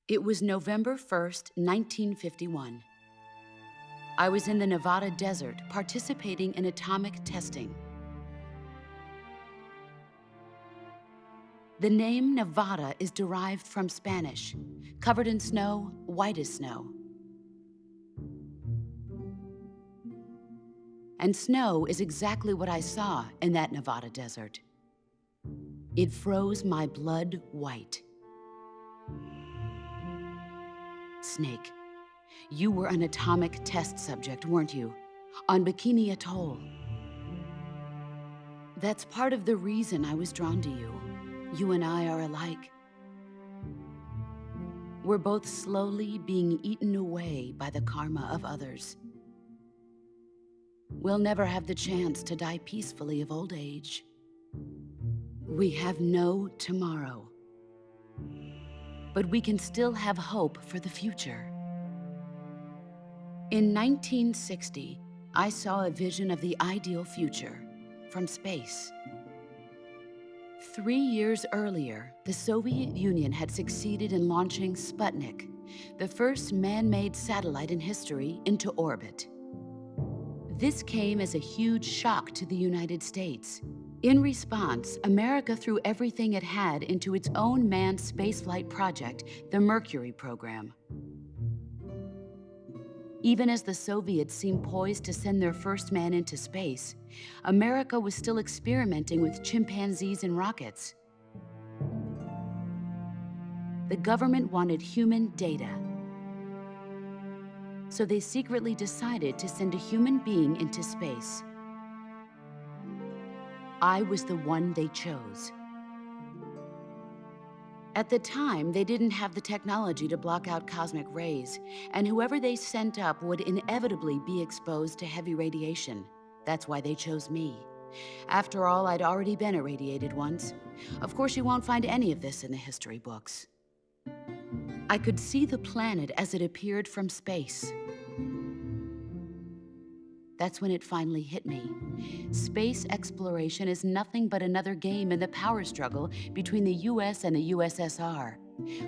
It was November 1st, 1951. I was in the Nevada desert participating in atomic testing. The name Nevada is derived from Spanish, covered in snow, white as snow. And snow is exactly what I saw in that Nevada desert. It froze my blood white. Snake, you were an atomic test subject, weren't you? On Bikini Atoll. That's part of the reason I was drawn to you. You and I are alike. We're both slowly being eaten away by the karma of others. We'll never have the chance to die peacefully of old age. We have no tomorrow. But we can still have hope for the future. In 1960, I saw a vision of the ideal future from space. 3 years earlier, the Soviet Union had succeeded in launching Sputnik, the first man-made satellite in history, into orbit. This came as a huge shock to the United States. In response, America threw everything it had into its own manned spaceflight project, the Mercury program. Even as the Soviets seemed poised to send their first man into space, America was still experimenting with chimpanzees and rockets. The government wanted human data. So they secretly decided to send a human being into space. I was the one they chose. At the time, they didn't have the technology to block out cosmic rays, and whoever they sent up would inevitably be exposed to heavy radiation. That's why they chose me. After all, I'd already been irradiated once. Of course, you won't find any of this in the history books. I could see the planet as it appeared from space. That's when it finally hit me. Space exploration is nothing but another game in the power struggle between the US and the USSR.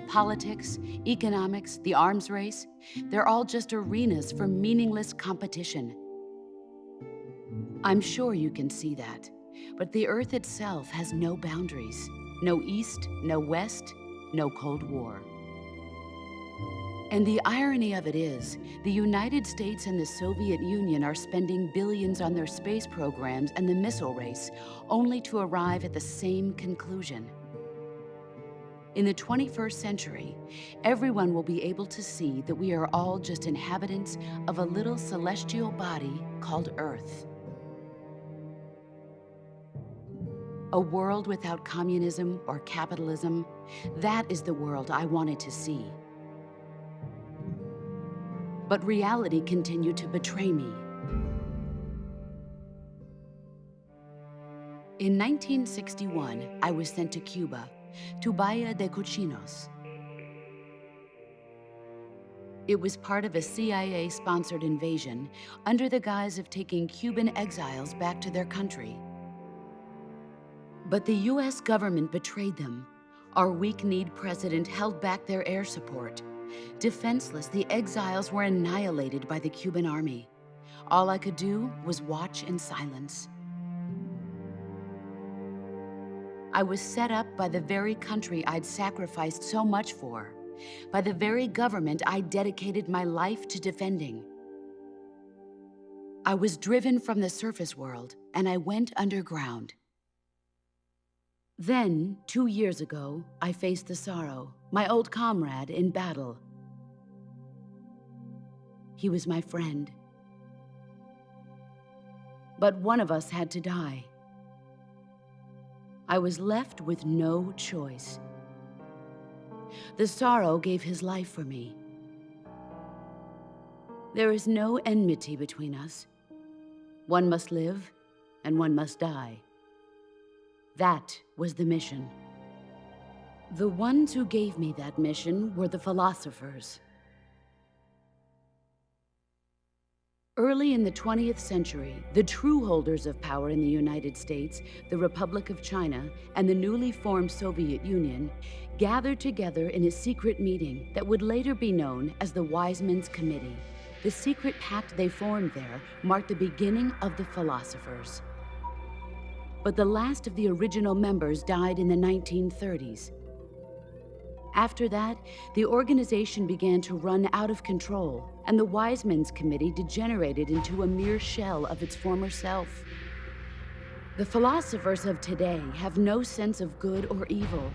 Politics, economics, the arms race, they're all just arenas for meaningless competition. I'm sure you can see that, but the Earth itself has no boundaries. No East, no West, no Cold War. And the irony of it is, the United States and the Soviet Union are spending billions on their space programs and the missile race, only to arrive at the same conclusion. In the 21st century, everyone will be able to see that we are all just inhabitants of a little celestial body called Earth. A world without communism or capitalism, that is the world I wanted to see. But reality continued to betray me. In 1961, I was sent to Cuba, to Bahia de Cochinos. It was part of a CIA-sponsored invasion under the guise of taking Cuban exiles back to their country. But the US government betrayed them. Our weak-kneed president held back their air support. Defenseless, the exiles were annihilated by the Cuban army. All I could do was watch in silence. I was set up by the very country I'd sacrificed so much for, by the very government I dedicated my life to defending. I was driven from the surface world, and I went underground. Then, 2 years ago, I faced the Sorrow, my old comrade in battle. He was my friend. But one of us had to die. I was left with no choice. The Sorrow gave his life for me. There is no enmity between us. One must live, and one must die. That was the mission. The ones who gave me that mission were the philosophers. Early in the 20th century, the true holders of power in the United States, the Republic of China, and the newly formed Soviet Union gathered together in a secret meeting that would later be known as the Wiseman's Committee. The secret pact they formed there marked the beginning of the philosophers. But the last of the original members died in the 1930s. After that, the organization began to run out of control, and the Wiseman's Committee degenerated into a mere shell of its former self. The philosophers of today have no sense of good or evil.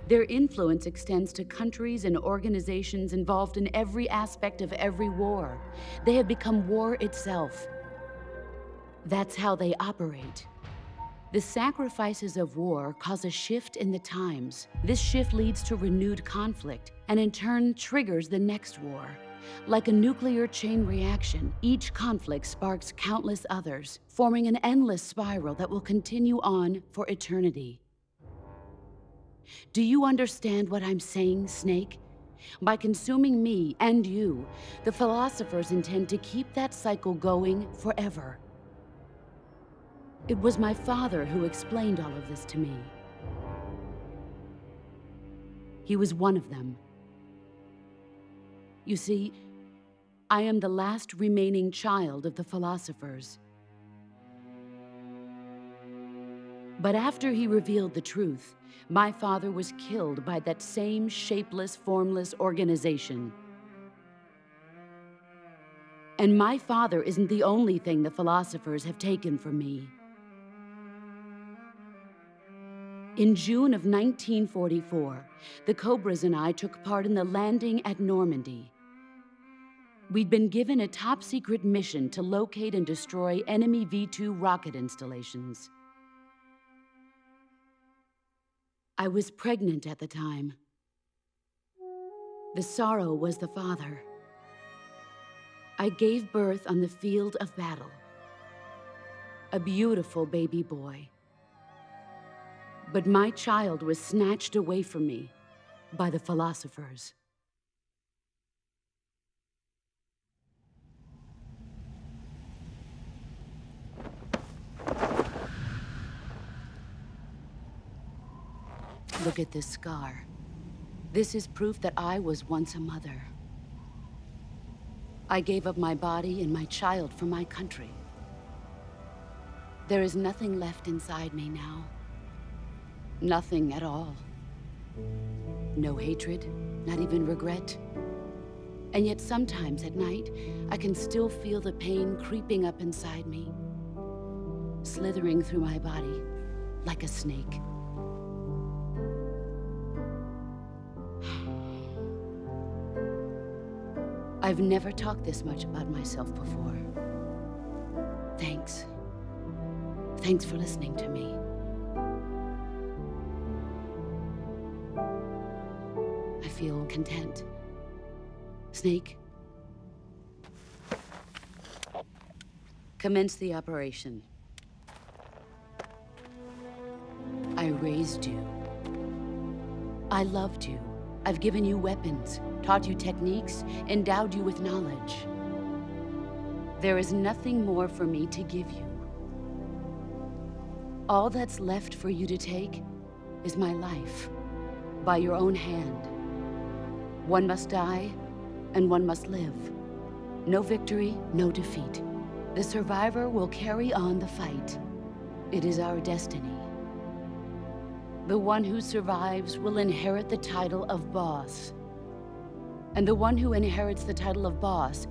Their influence extends to countries and organizations involved in every aspect of every war. They have become war itself. That's how they operate. The sacrifices of war cause a shift in the times. This shift leads to renewed conflict, and in turn triggers the next war. Like a nuclear chain reaction, each conflict sparks countless others, forming an endless spiral that will continue on for eternity. Do you understand what I'm saying, Snake? By consuming me and you, the philosophers intend to keep that cycle going forever. It was my father who explained all of this to me. He was one of them. You see, I am the last remaining child of the philosophers. But after he revealed the truth, my father was killed by that same shapeless, formless organization. And my father isn't the only thing the philosophers have taken from me. In June of 1944, the Cobras and I took part in the landing at Normandy. We'd been given a top-secret mission to locate and destroy enemy V-2 rocket installations. I was pregnant at the time. The sorrow was the father. I gave birth on the field of battle. A beautiful baby boy. But my child was snatched away from me by the philosophers. Look at this scar. This is proof that I was once a mother. I gave up my body and my child for my country. There is nothing left inside me now. Nothing at all. No hatred, not even regret. And yet sometimes at night, I can still feel the pain creeping up inside me, slithering through my body like a snake. I've never talked this much about myself before. Thanks. Thanks for listening to me. I feel content. Snake, commence the operation. I raised you. I loved you. I've given you weapons, taught you techniques, endowed you with knowledge. There is nothing more for me to give you. All that's left for you to take is my life, by your own hand. One must die, and one must live. No victory, no defeat. The survivor will carry on the fight. It is our destiny. The one who survives will inherit the title of boss. And the one who inherits the title of boss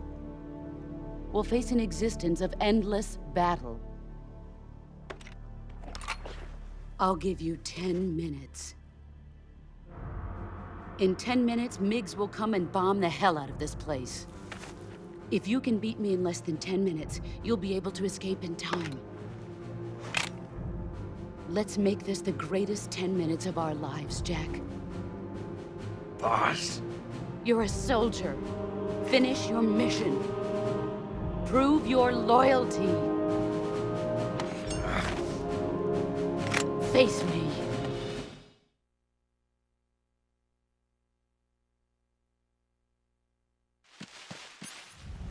will face an existence of endless battle. I'll give you 10 minutes. In 10 minutes, MiGs will come and bomb the hell out of this place. If you can beat me in less than 10 minutes, you'll be able to escape in time. Let's make this the greatest 10 minutes of our lives, Jack. Boss? You're a soldier. Finish your mission. Prove your loyalty. Face me.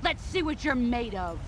Let's see what you're made of.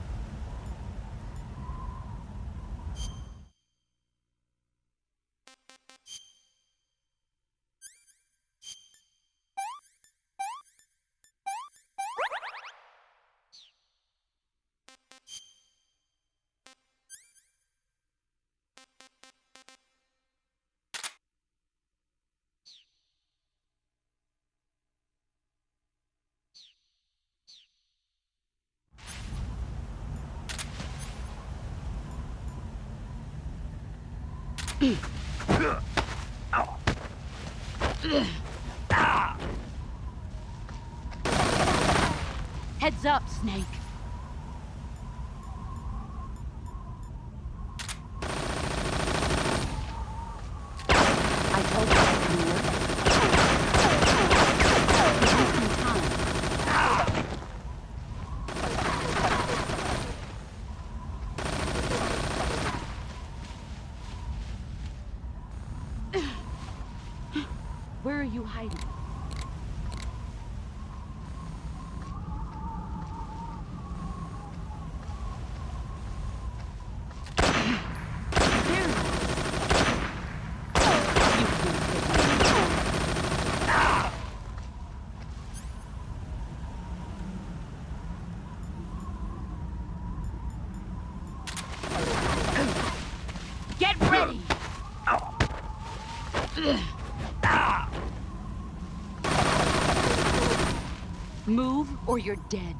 Heads up, Snake. I told you it can work. Give me some time. Where are you hiding? Move or you're dead.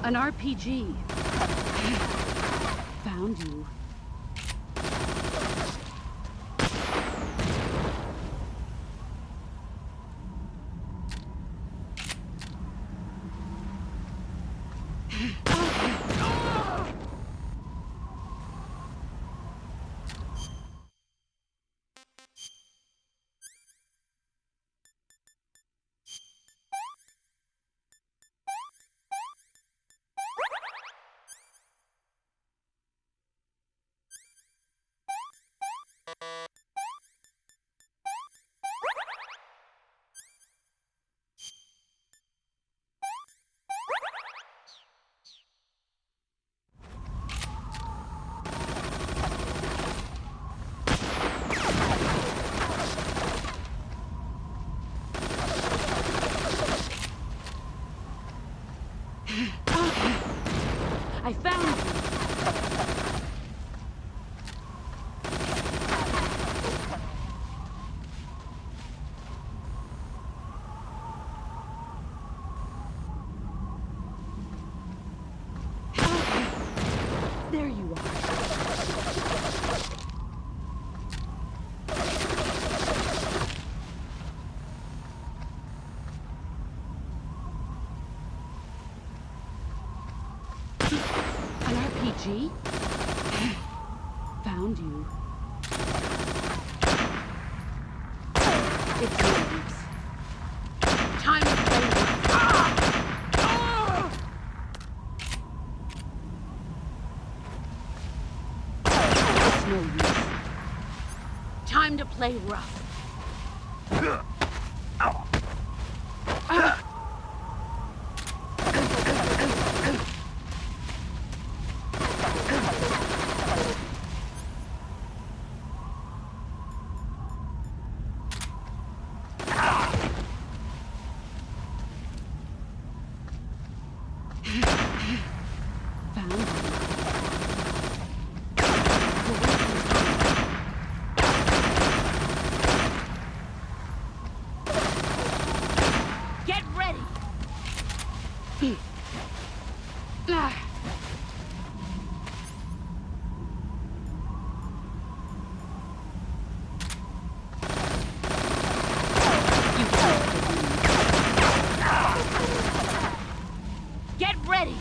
An RPG. Found you. I found you! There you are. An RPG? Found you. It's no use. Time to play rough. It's no use. Time to play rough. Found you. Get ready! Get ready!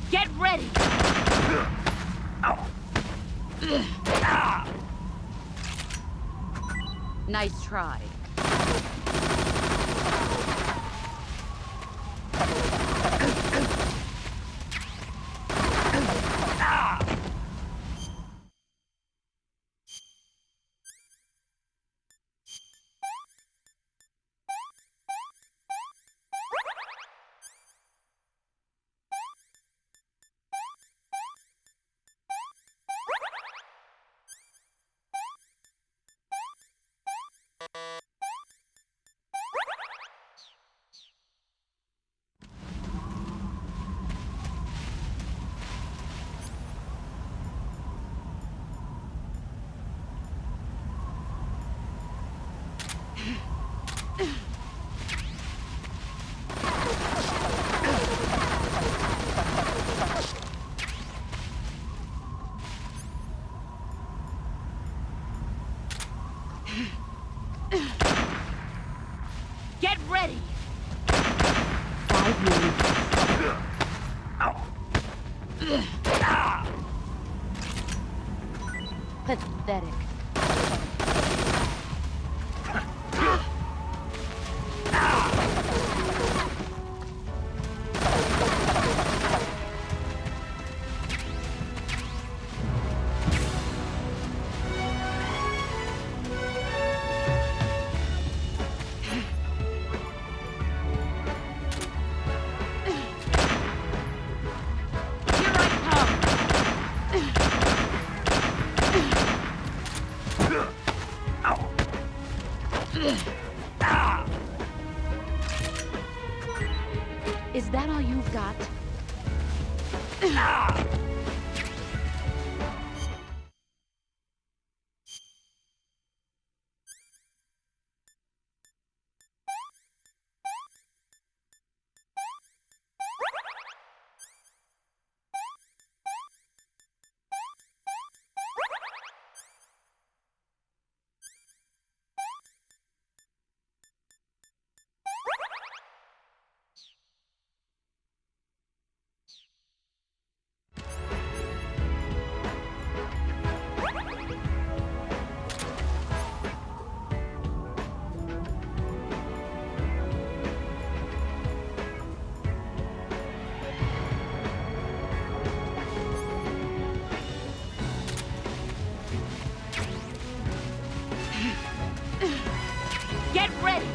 Get ready! Nice try. Get ready! 5 minutes. Pathetic. Is that all you've got? Get ready!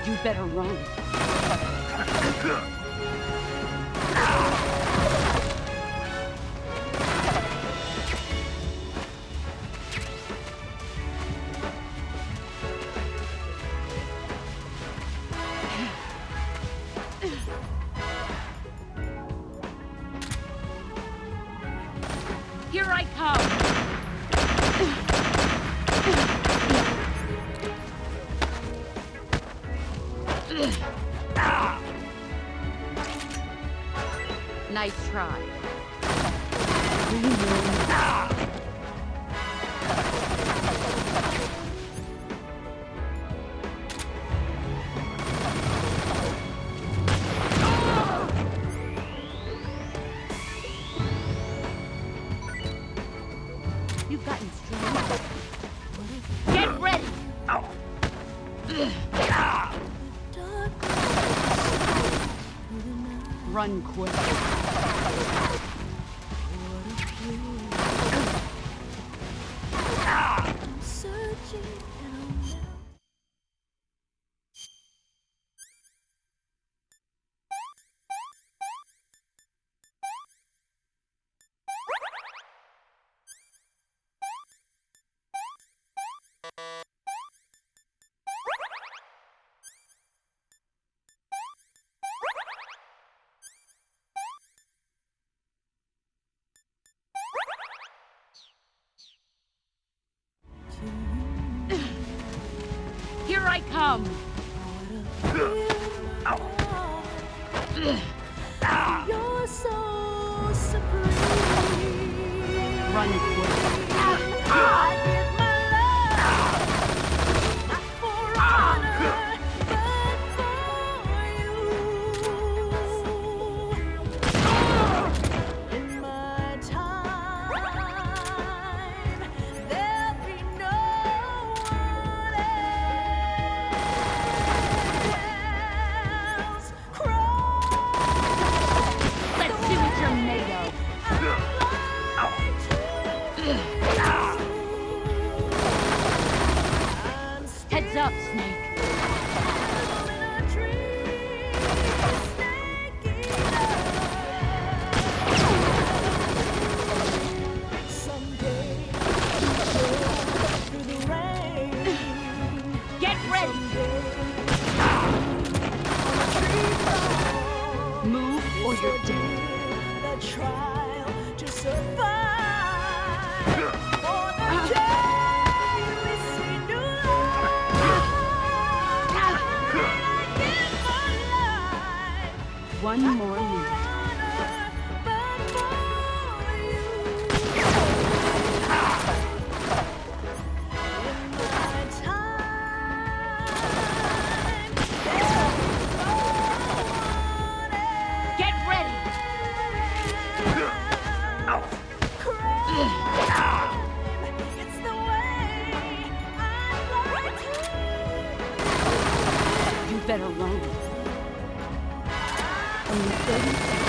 You better run. Here I come! Nice try. You've gotten strong. Get ready! Run quick. Here I come! You're so supreme. Run quick. I give my love, not for honor, but for you. In my time, there'll be no one else. Let's see what you're made of. Heads up, Snake. Get ready! Move or you're dead. The trial to survive. For the day we see new life. I give my life. One more minute. But for you. In my time, there'll be no one else. Get ready! It's the way I like to. You better run. Only 30 seconds.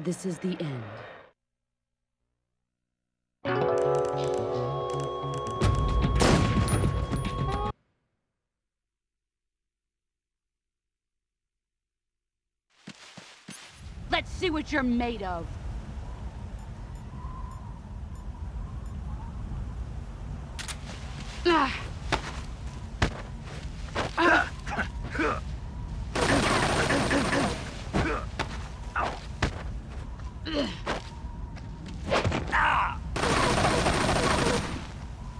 This is the end. Let's see what you're made of.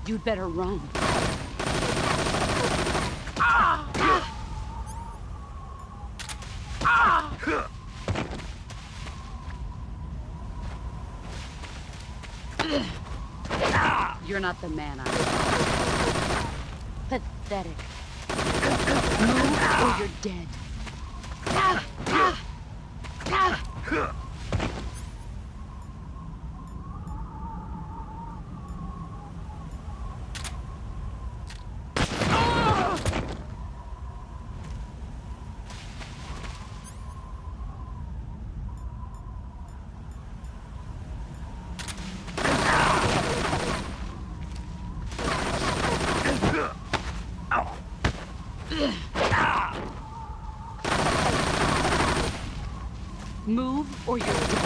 You'd better run. You're not the man I want. Pathetic. Move or you're dead. Move or you're dead.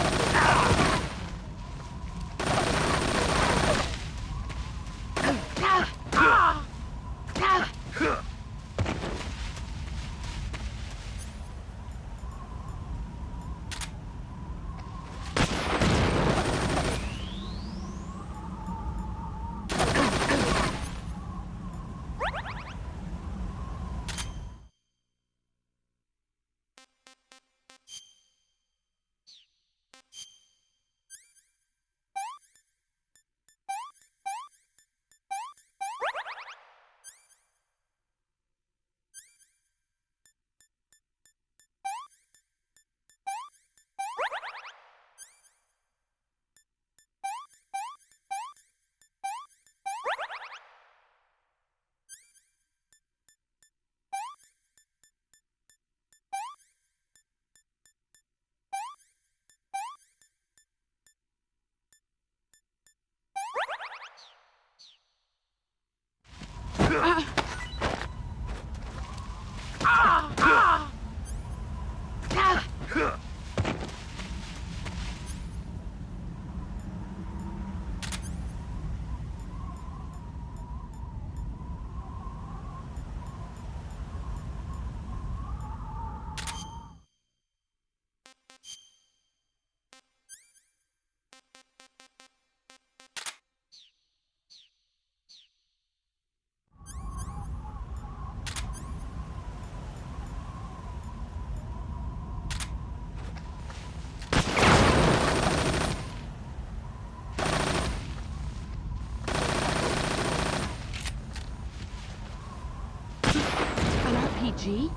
G?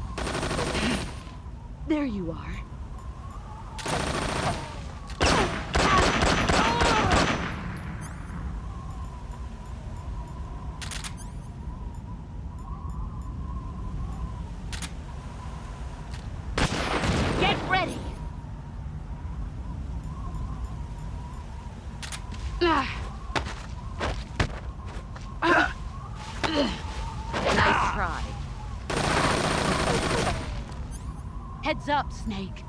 There you are. Get ready! Nice try. Heads up, Snake.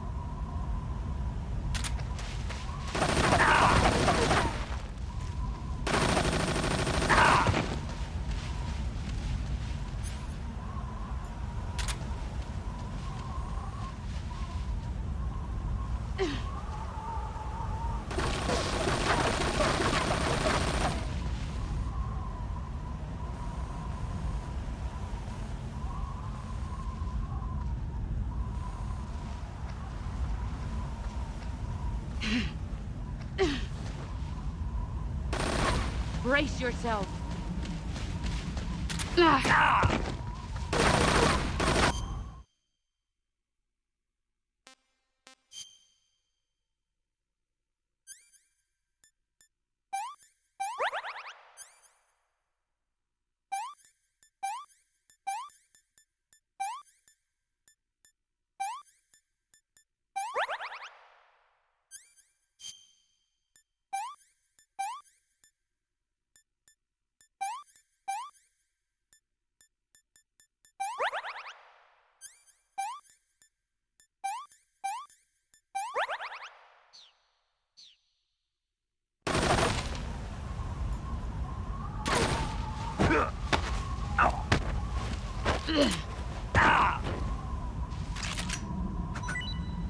Brace yourself.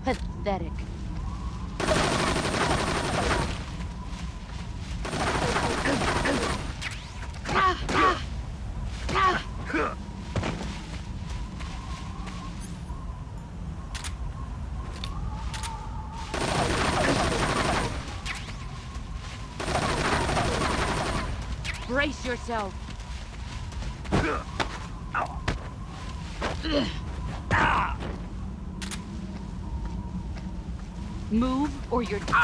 Pathetic. Brace yourself. Move or you're dead.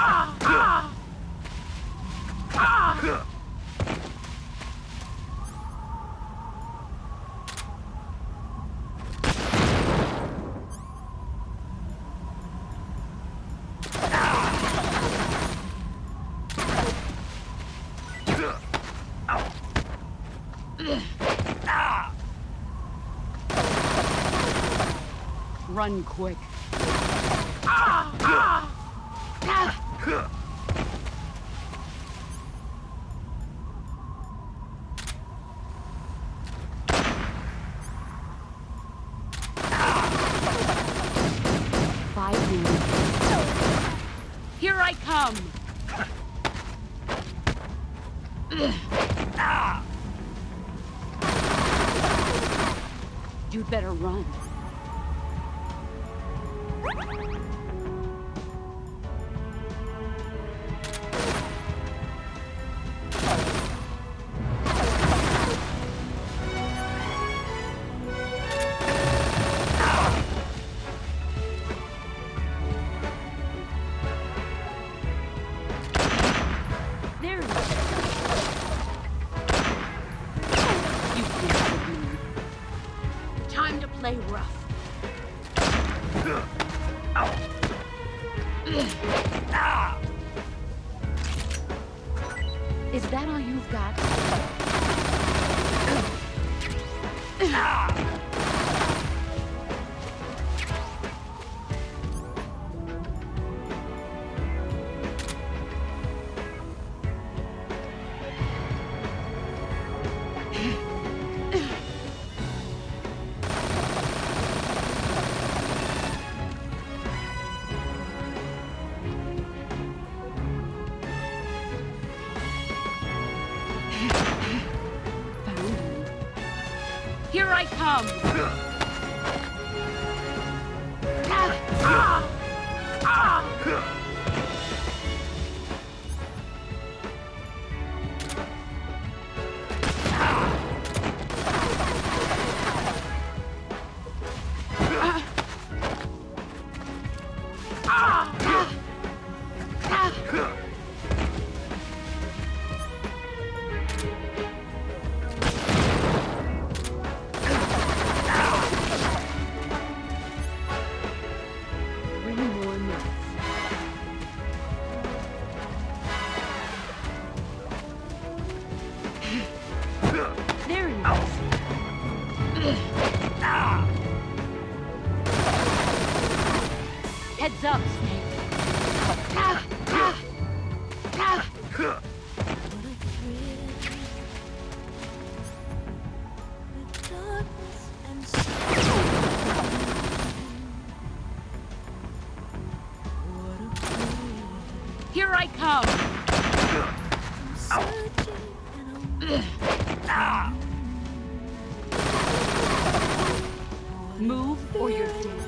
Run quick. Here I come! You'd better run. There he is. You deserve me. Time to play rough. Is that all you've got? Here I come! There he is. Heads up, Snake. Here I come. Move or you're dead.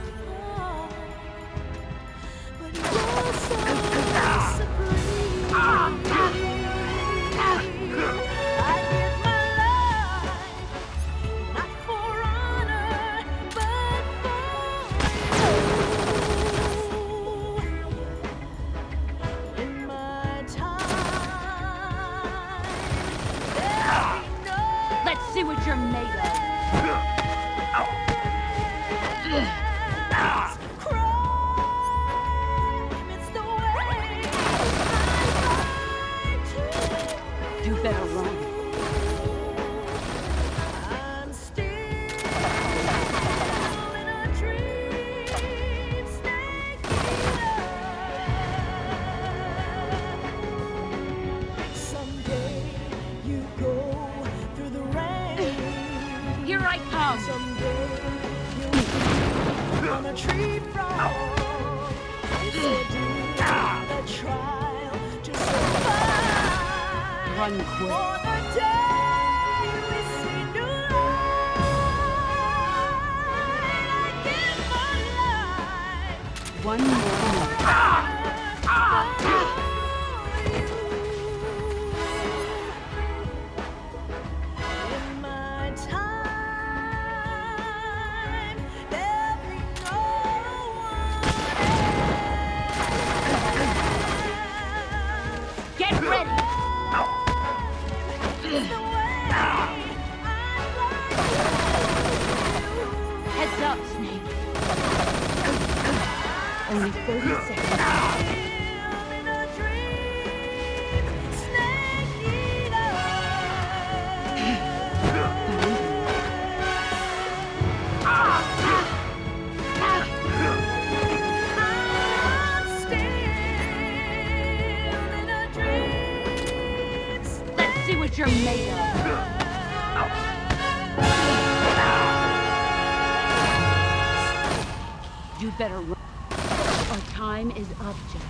Let's see what you're made of. You better run. I'm still in a dream, Snake Eater. Someday you go through the rain. Here I come. Someday retreat from. It's so deep, the trial to survive. Run quick. For the day we see new light, I give my life. One more minute. In my time, there'll be no one else. Get ready! It's the way I Heads up, Snake. Only 30 seconds. live in a dream, snake eater. I'm still in a dream. Let's see what you're made of. You better run. Our time is up, Jack.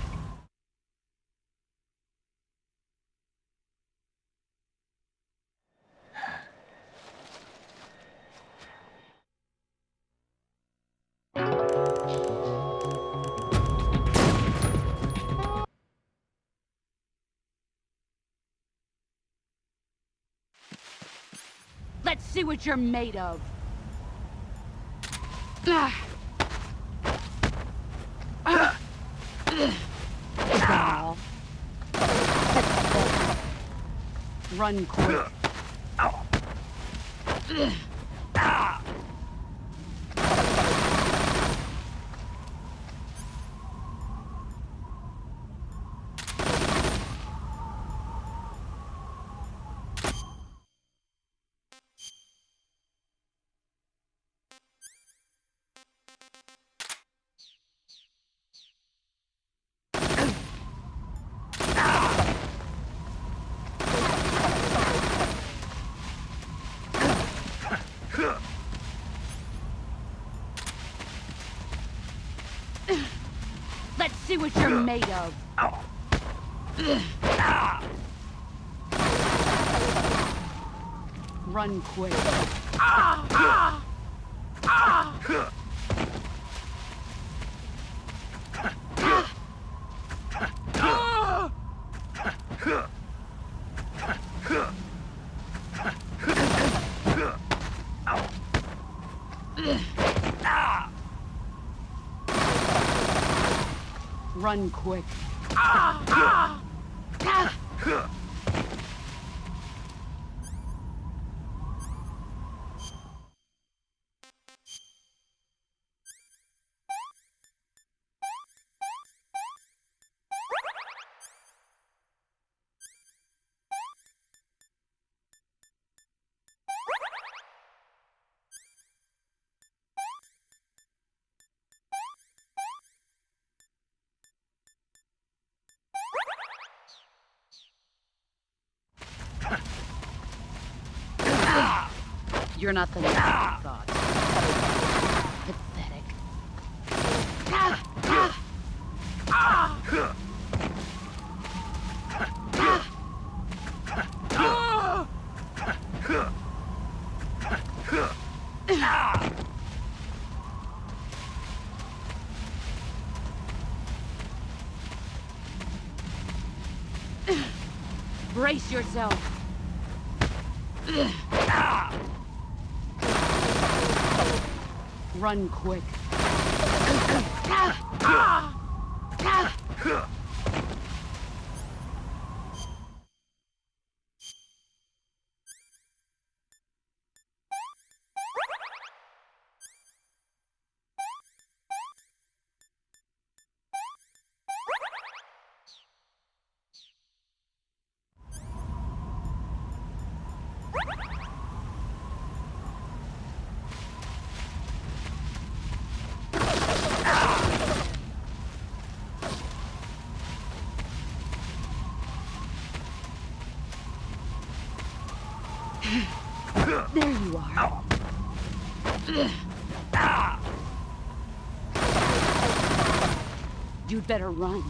Let's see what you're made of. Ball. Run quick. Let's see what you're made of. Run quick. Run quick. You're not the man I thought. Pathetic. Brace yourself. Run quick. There you are. You'd better run.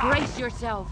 Brace yourself.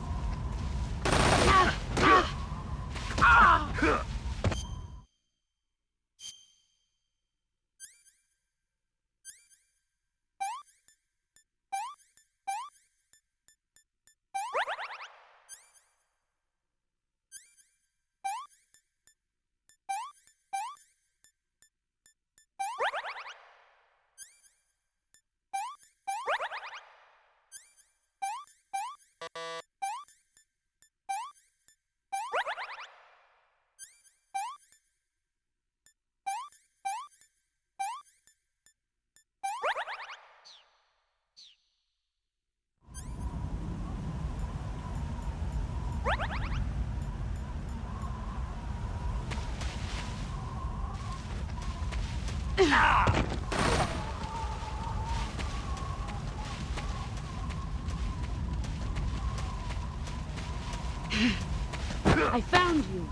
I found you.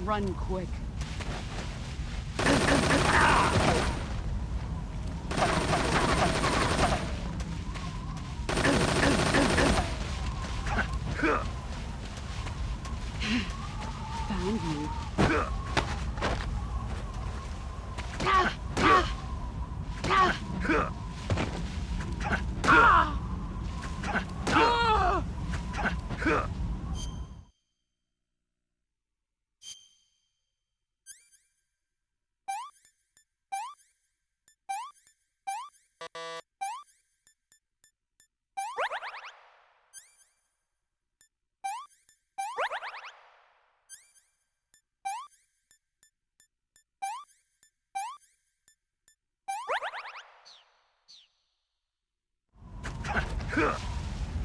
Run quick. Found you.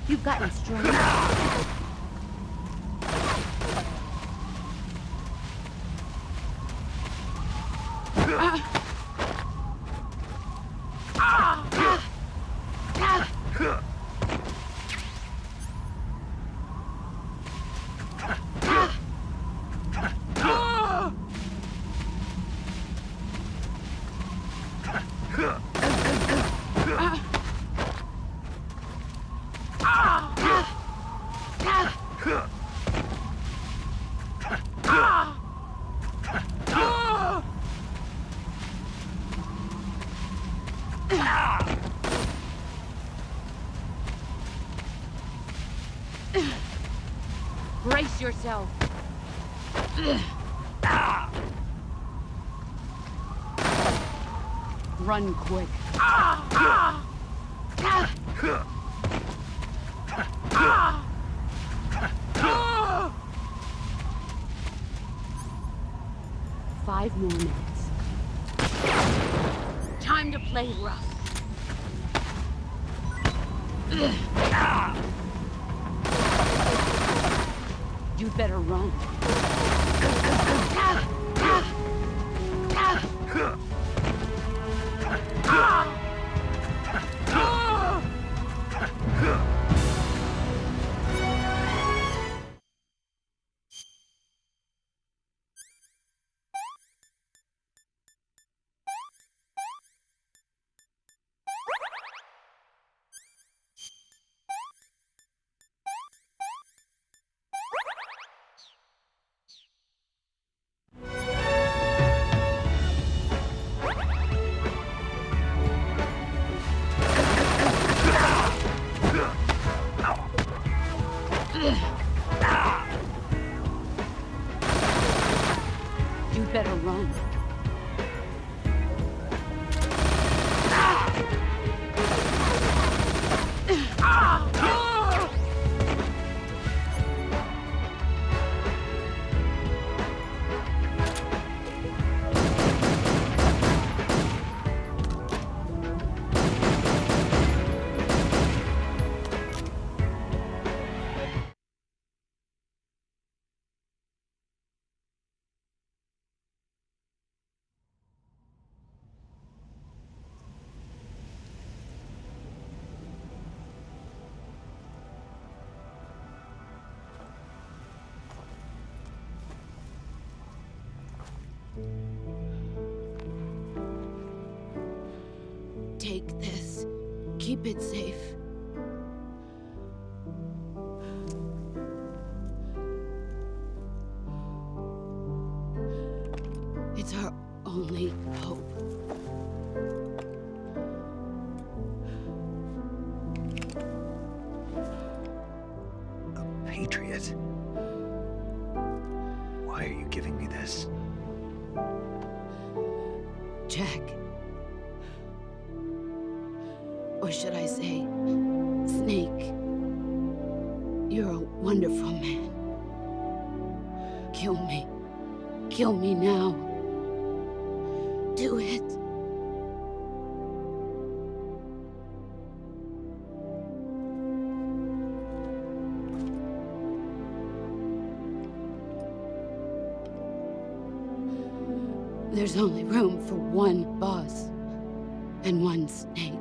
You've gotten stronger. Brace yourself. Run quick. 5 more minutes. Time to play rough. You'd better run. Take this. Keep it safe. It's our only hope. A patriot? Why are you giving me this? Jack. Or should I say, Snake. You're a wonderful man. Kill me. Kill me now. Do it. There's only room for one boss and one snake.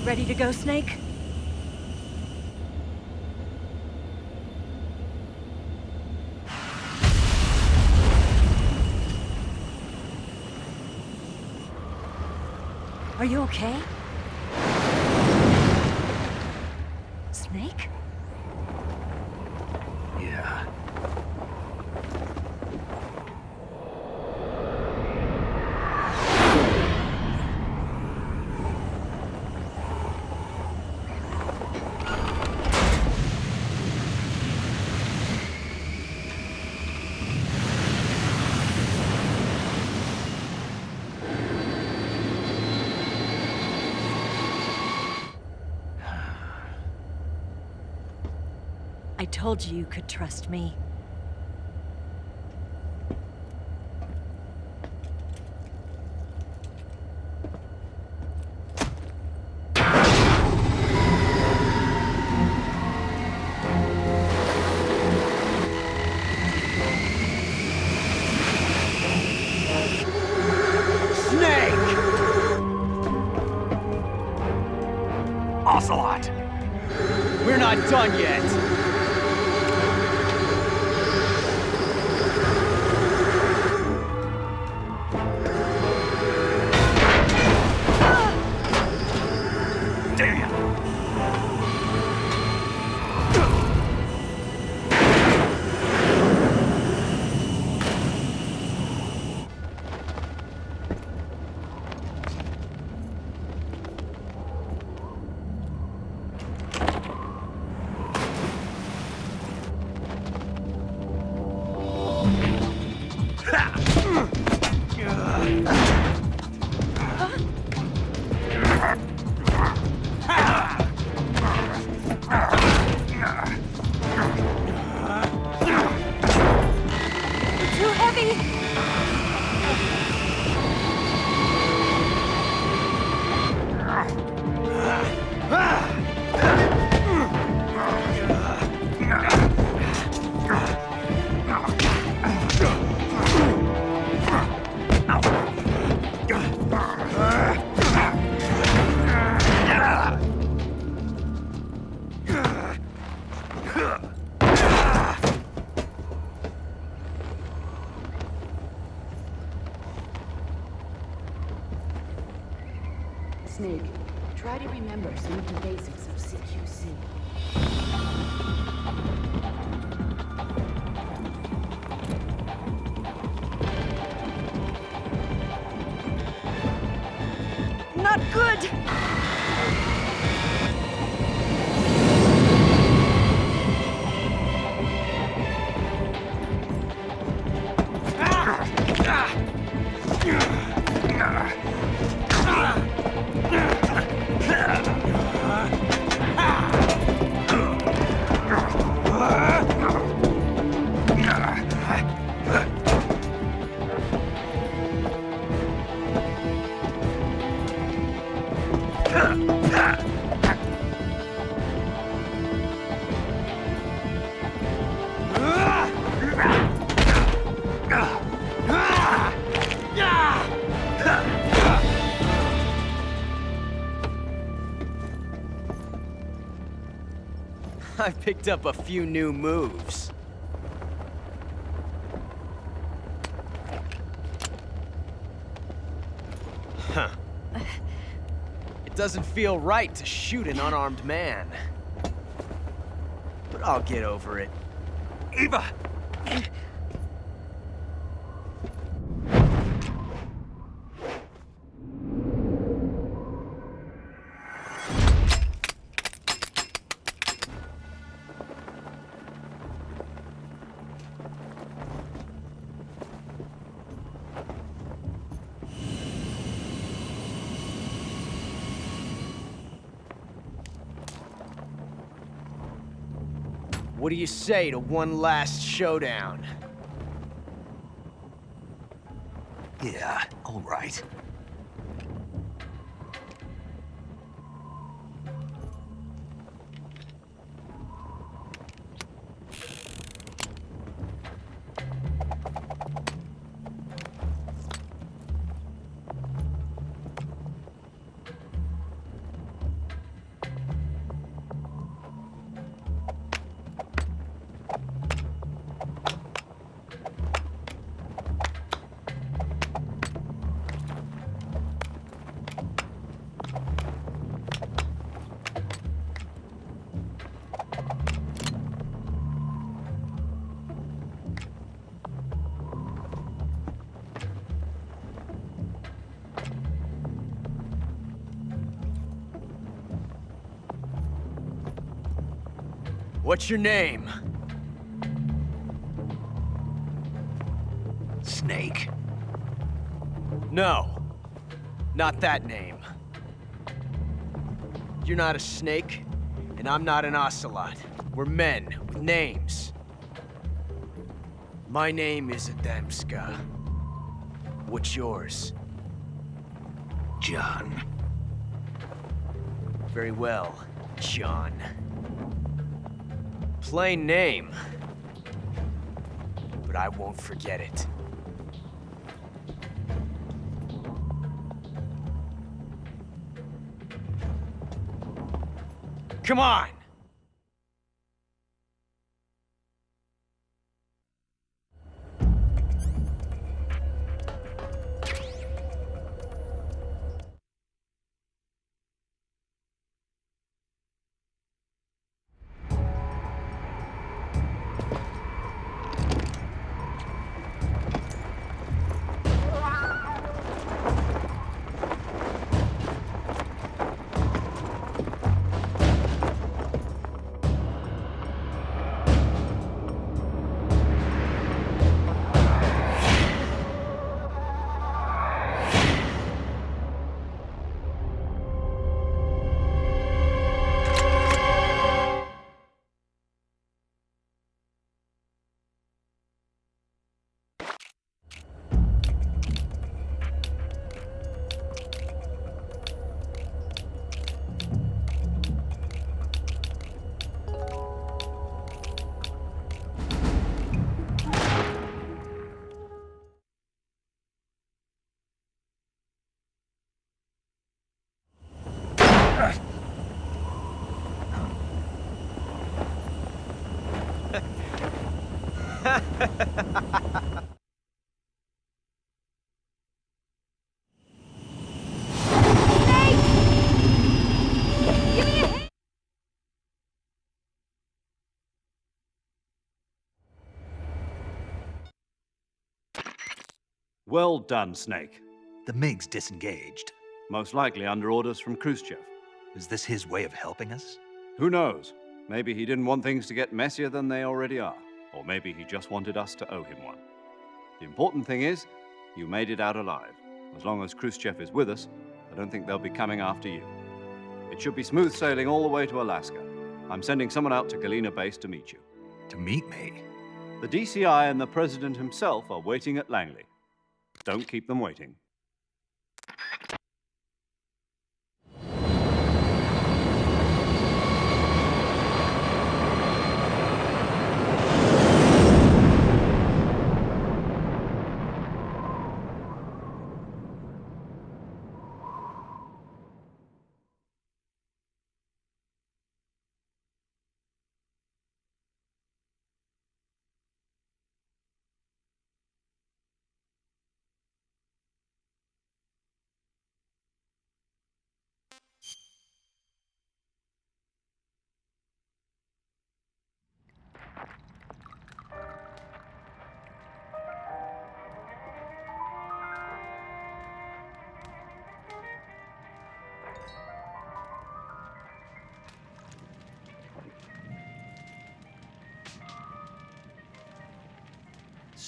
Ready to go, Snake? Are you okay? Snake? Yeah. I told you you could trust me. Ocelot! We're not done yet! Try to remember some of the basics of CQC. Not good! I've picked up a few new moves. Huh. It doesn't feel right to shoot an unarmed man. But I'll get over it. Eva! What do you say to one last showdown? Yeah, all right. What's your name? Snake. No, not that name. You're not a snake, and I'm not an ocelot. We're men with names. My name is Adamska. What's yours? John. Very well, John. Plain name. But I won't forget it. Come on! Well done, Snake. The MiG's disengaged. Most likely under orders from Khrushchev. Is this his way of helping us? Who knows? Maybe he didn't want things to get messier than they already are. Or maybe he just wanted us to owe him one. The important thing is, you made it out alive. As long as Khrushchev is with us, I don't think they'll be coming after you. It should be smooth sailing all the way to Alaska. I'm sending someone out to Galena Base to meet you. To meet me? The DCI and the President himself are waiting at Langley. Don't keep them waiting.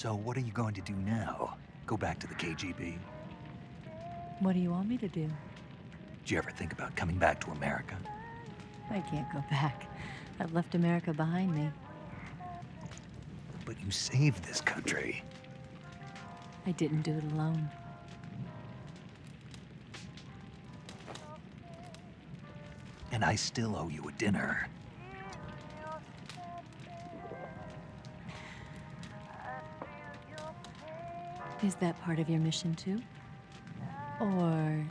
So what are you going to do now? Go back to the KGB? What do you want me to do? Did you ever think about coming back to America? I can't go back. I've left America behind me. But you saved this country. I didn't do it alone. And I still owe you a dinner. Is that part of your mission too? Or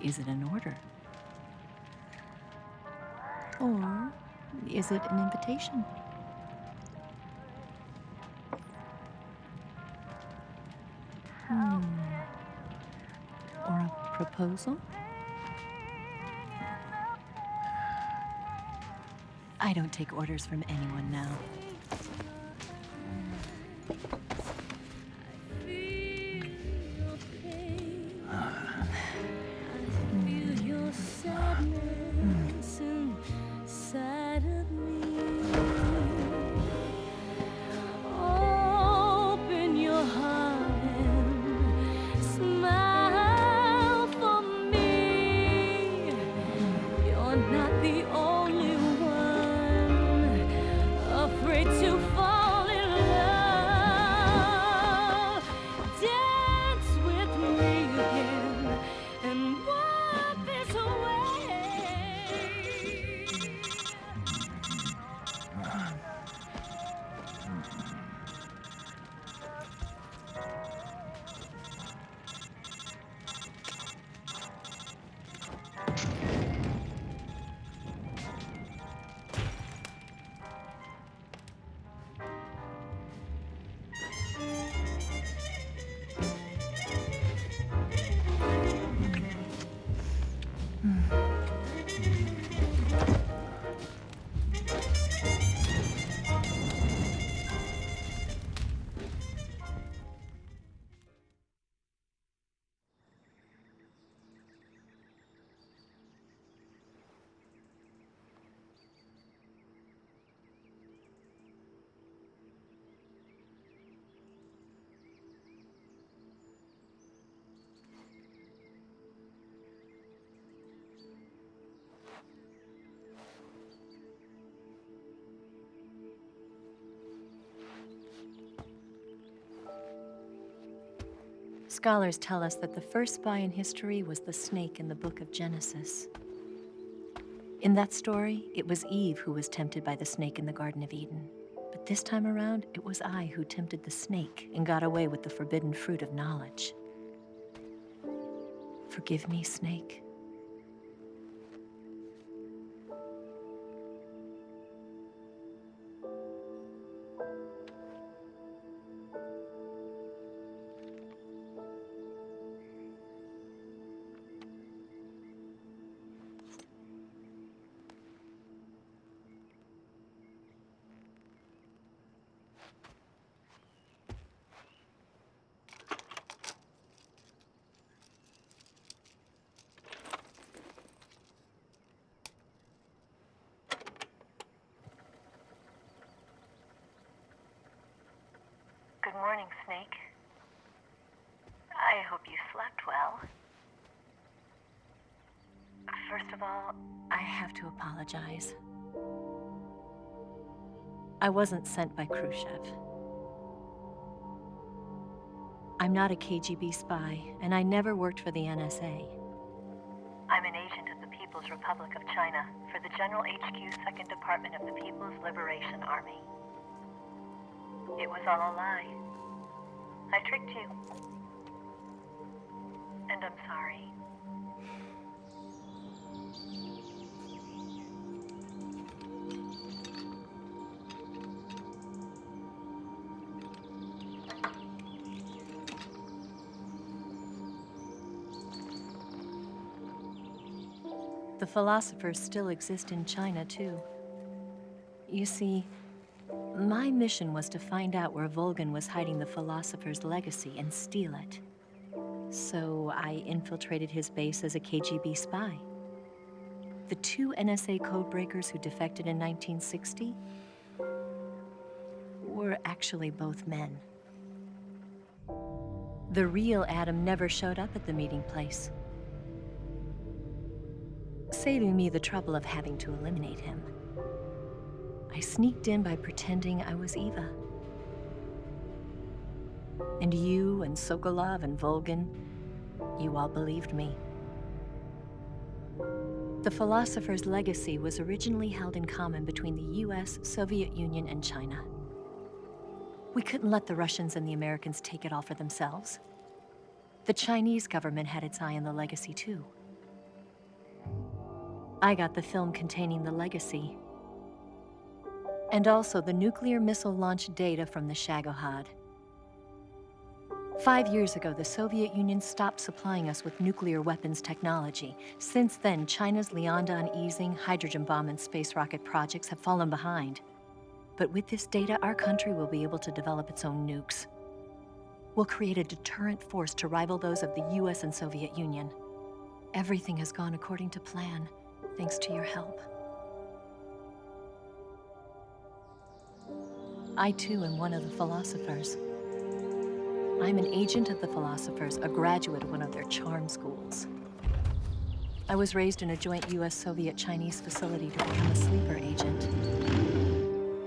is it an order? Or is it an invitation? Or a proposal? I don't take orders from anyone now. Scholars tell us that the first spy in history was the snake in the book of Genesis. In that story, it was Eve who was tempted by the snake in the Garden of Eden. But this time around, it was I who tempted the snake and got away with the forbidden fruit of knowledge. Forgive me, Snake. morning, Snake. I hope you slept well. First of all, I have to apologize. I wasn't sent by Khrushchev. I'm not a KGB spy, and I never worked for the NSA. I'm an agent of the People's Republic of China for the General HQ 2nd Department of the People's Liberation Army. It was all a lie. I tricked you. And I'm sorry. The philosophers still exist in China, too. You see, my mission was to find out where Volgin was hiding the philosopher's legacy and steal it. So I infiltrated his base as a KGB spy. The 2 NSA codebreakers who defected in 1960 were actually both men. The real Adam never showed up at the meeting place, saving me the trouble of having to eliminate him. I sneaked in by pretending I was Eva. And you and Sokolov and Volgin, you all believed me. The philosopher's legacy was originally held in common between the US, Soviet Union, and China. We couldn't let the Russians and the Americans take it all for themselves. The Chinese government had its eye on the legacy, too. I got the film containing the legacy, and also the nuclear missile launch data from the Shagohod. 5 years ago, the Soviet Union stopped supplying us with nuclear weapons technology. Since then, China's Liaodong easing, hydrogen bomb, and space rocket projects have fallen behind. But with this data, our country will be able to develop its own nukes. We'll create a deterrent force to rival those of the US and Soviet Union. Everything has gone according to plan, thanks to your help. I, too, am one of the philosophers. I'm an agent of the philosophers, a graduate of one of their charm schools. I was raised in a joint US-Soviet-Chinese facility to become a sleeper agent.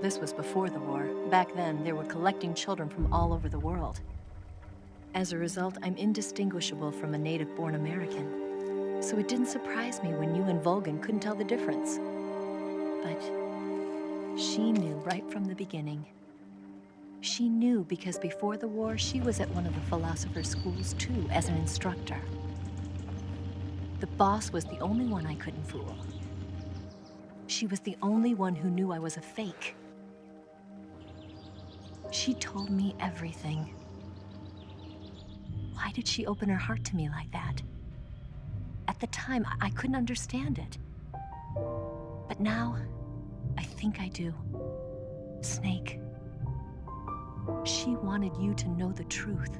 This was before the war. Back then, they were collecting children from all over the world. As a result, I'm indistinguishable from a native-born American. So it didn't surprise me when you and Volgin couldn't tell the difference. But she knew right from the beginning. She knew because before the war, she was at one of the philosopher's schools too, as an instructor. The boss was the only one I couldn't fool. She was the only one who knew I was a fake. She told me everything. Why did she open her heart to me like that? At the time, I couldn't understand it. But now, I think I do. Snake. She wanted you to know the truth.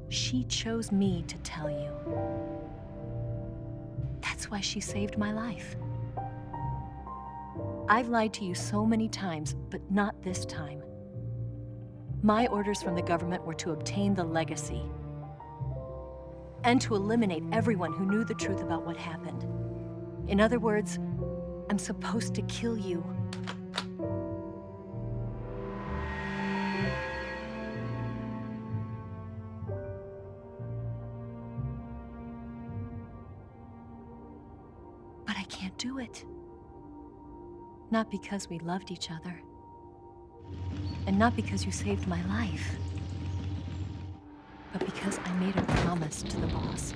She chose me to tell you. That's why she saved my life. I've lied to you so many times, but not this time. My orders from the government were to obtain the legacy and to eliminate everyone who knew the truth about what happened. In other words, I'm supposed to kill you. But I can't do it. Not because we loved each other. And not because you saved my life. But because I made a promise to the boss.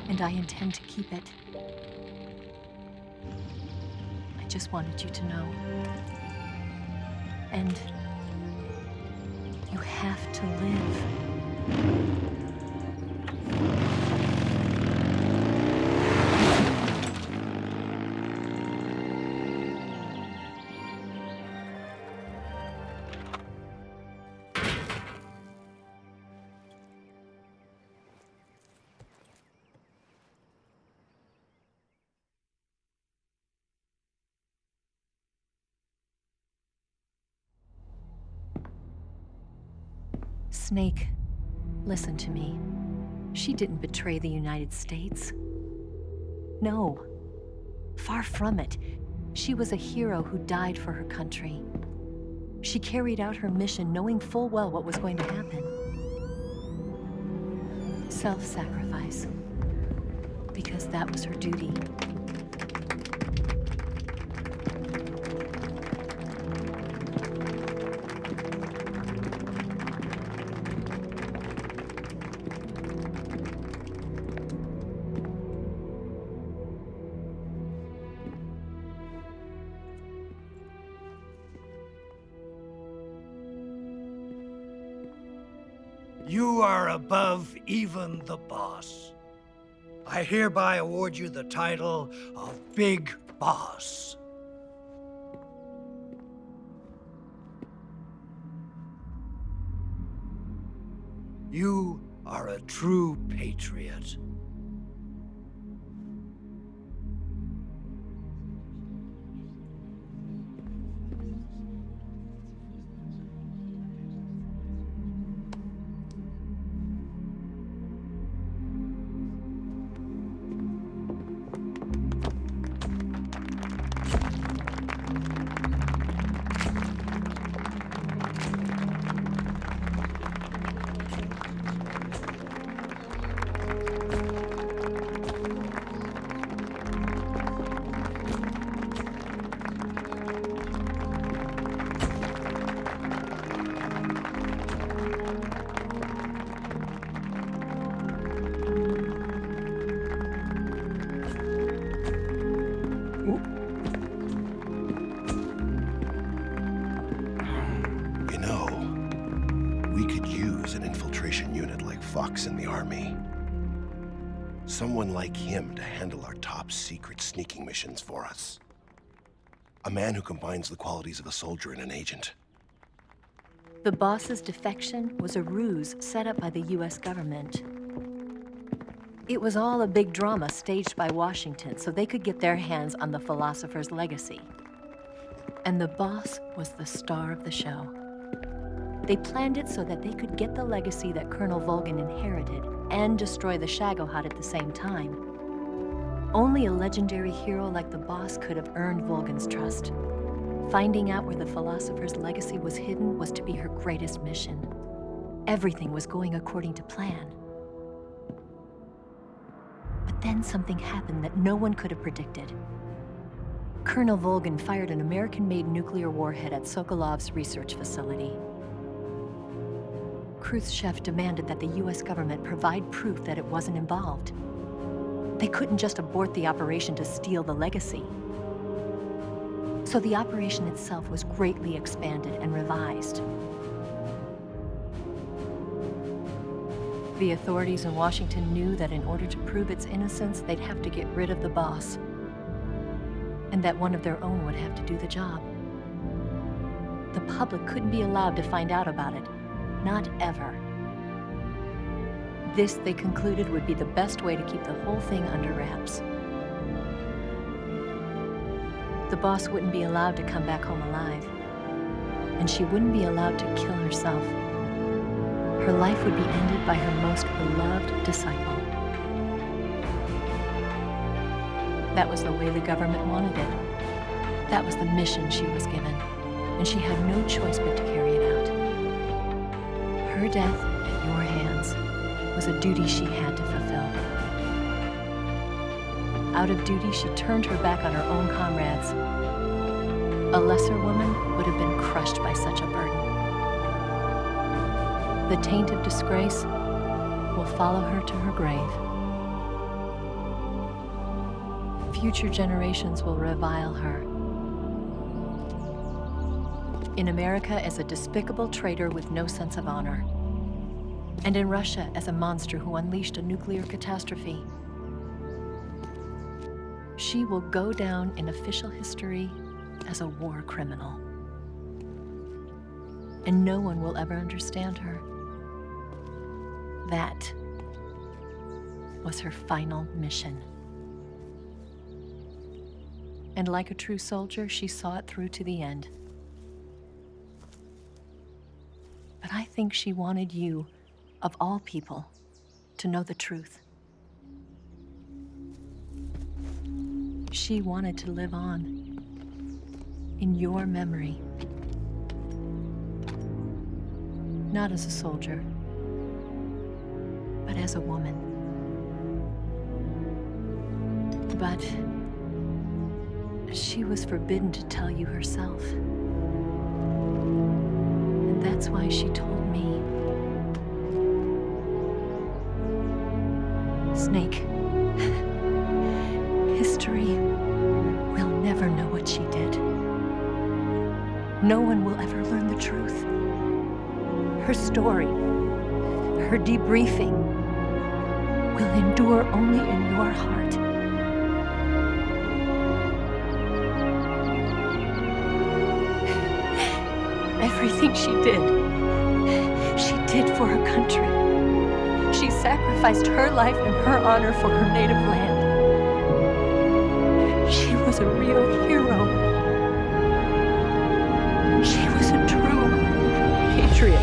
And I intend to keep it. I just wanted you to know. And you have to live. Snake, listen to me. She didn't betray the United States. No. Far from it. She was a hero who died for her country. She carried out her mission knowing full well what was going to happen. Self-sacrifice. Because that was her duty. You are above even the boss. I hereby award you the title of Big Boss. You are a true patriot. Fox in the Army. Someone like him to handle our top secret sneaking missions for us. A man who combines the qualities of a soldier and an agent. The boss's defection was a ruse set up by the US government. It was all a big drama staged by Washington so they could get their hands on the philosopher's legacy. And the boss was the star of the show. They planned it so that they could get the legacy that Colonel Volgin inherited and destroy the Shagohod at the same time. Only a legendary hero like the boss could have earned Volgin's trust. Finding out where the philosopher's legacy was hidden was to be her greatest mission. Everything was going according to plan. But then something happened that no one could have predicted. Colonel Volgin fired an American-made nuclear warhead at Sokolov's research facility. Khrushchev demanded that the US government provide proof that it wasn't involved. They couldn't just abort the operation to steal the legacy. So the operation itself was greatly expanded and revised. The authorities in Washington knew that in order to prove its innocence, they'd have to get rid of the boss, and that one of their own would have to do the job. The public couldn't be allowed to find out about it. Not ever. This, they concluded, would be the best way to keep the whole thing under wraps. The boss wouldn't be allowed to come back home alive, and she wouldn't be allowed to kill herself. Her life would be ended by her most beloved disciple. That was the way the government wanted it. That was the mission she was given, and she had no choice but to carry it out. Her death at your hands was a duty she had to fulfill. Out of duty, she turned her back on her own comrades. A lesser woman would have been crushed by such a burden. The taint of disgrace will follow her to her grave. Future generations will revile her. In America as a despicable traitor with no sense of honor. And in Russia as a monster who unleashed a nuclear catastrophe. She will go down in official history as a war criminal. And no one will ever understand her. That was her final mission. And like a true soldier, she saw it through to the end. But I think she wanted you, of all people, to know the truth. She wanted to live on, in your memory. Not as a soldier, but as a woman. But she was forbidden to tell you herself. And that's why she told me. Snake, history will never know what she did. No one will ever learn the truth. Her story, her debriefing, will endure only in your heart. Everything she did for her country. She sacrificed her life and her honor for her native land. She was a real hero. She was a true patriot.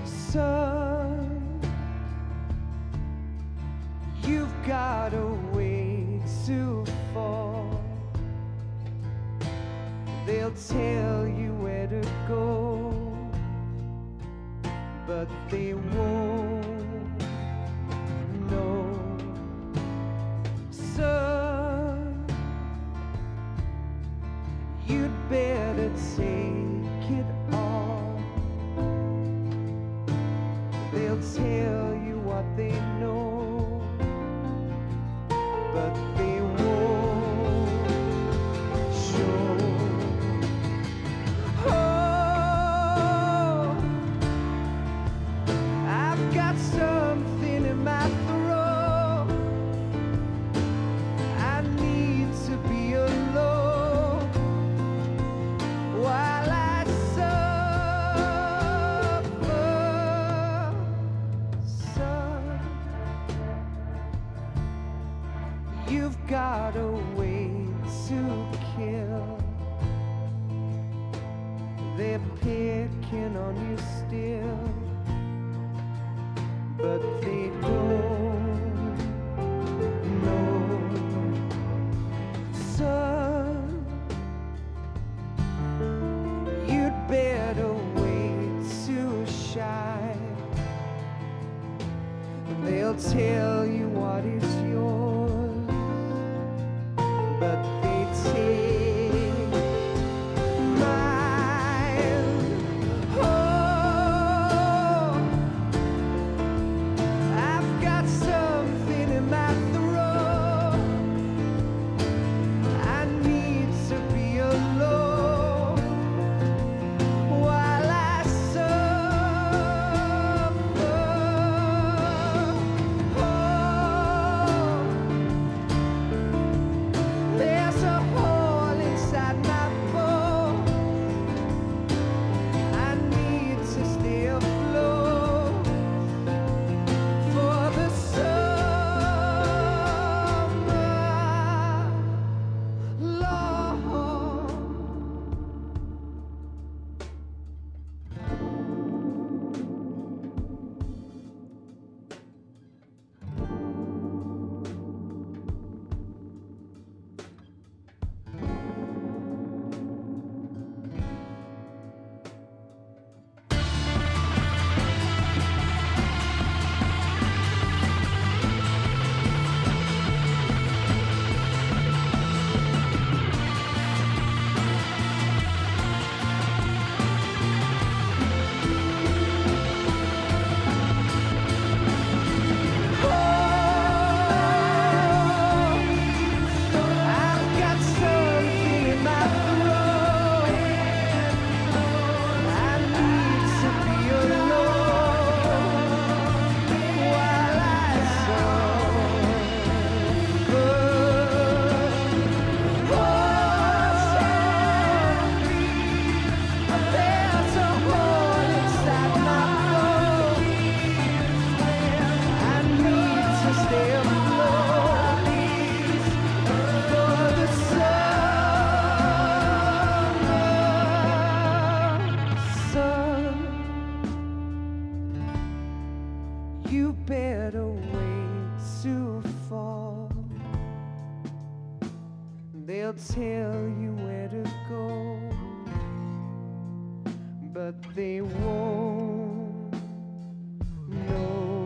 Son, you've got a way to fall. They'll tell you where to go, but they won't know. Son, you'd better take it all. They'll tell you what they know, but they won't show. Oh, I've got something in my throat. I need to be alone while I suffer. Son, you've got a way to kill. They're picking on you still, but they don't know. Son, you'd better wait to shine. They'll tell you what is yours, but they take mine. Oh, I've got some They'll tell you where to go, but they won't know.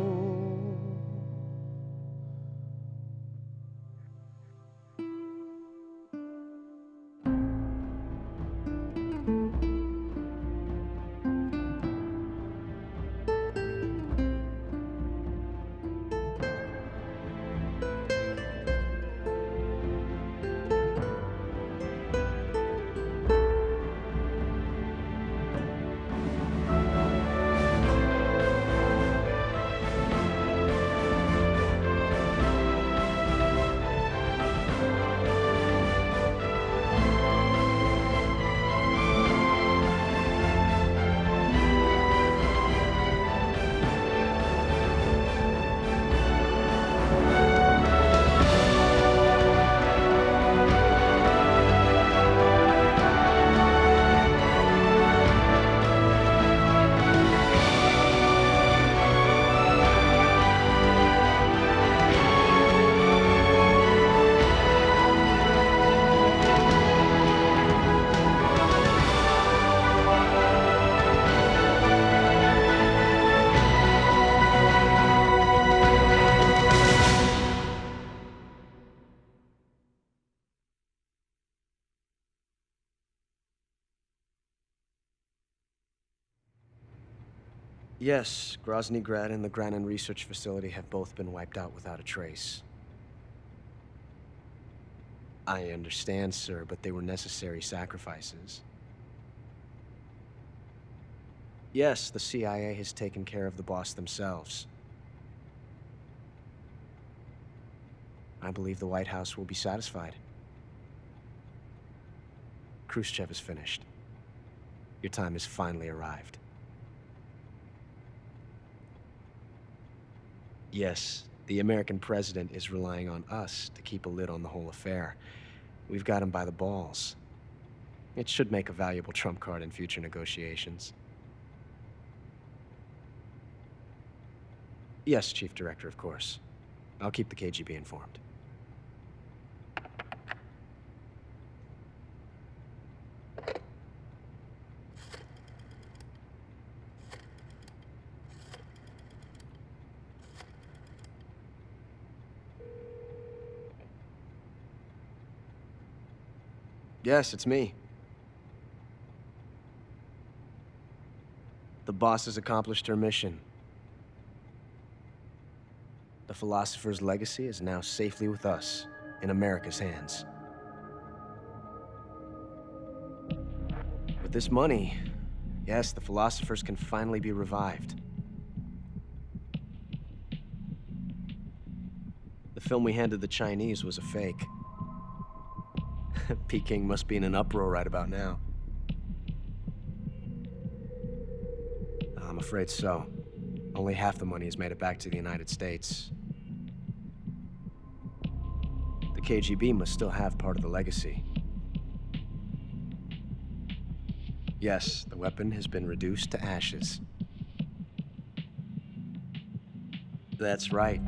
Yes, Grozny Grad and the Granin Research Facility have both been wiped out without a trace. I understand, sir, but they were necessary sacrifices. Yes, the CIA has taken care of the boss themselves. I believe the White House will be satisfied. Khrushchev is finished. Your time has finally arrived. Yes, the American president is relying on us to keep a lid on the whole affair. We've got him by the balls. It should make a valuable trump card in future negotiations. Yes, Chief Director, of course. I'll keep the KGB informed. Yes, it's me. The boss has accomplished her mission. The philosopher's legacy is now safely with us, in America's hands. With this money, yes, the philosophers can finally be revived. The film we handed the Chinese was a fake. Peking must be in an uproar right about now. I'm afraid so. Only half the money has made it back to the United States. The KGB must still have part of the legacy. Yes, the weapon has been reduced to ashes. That's right.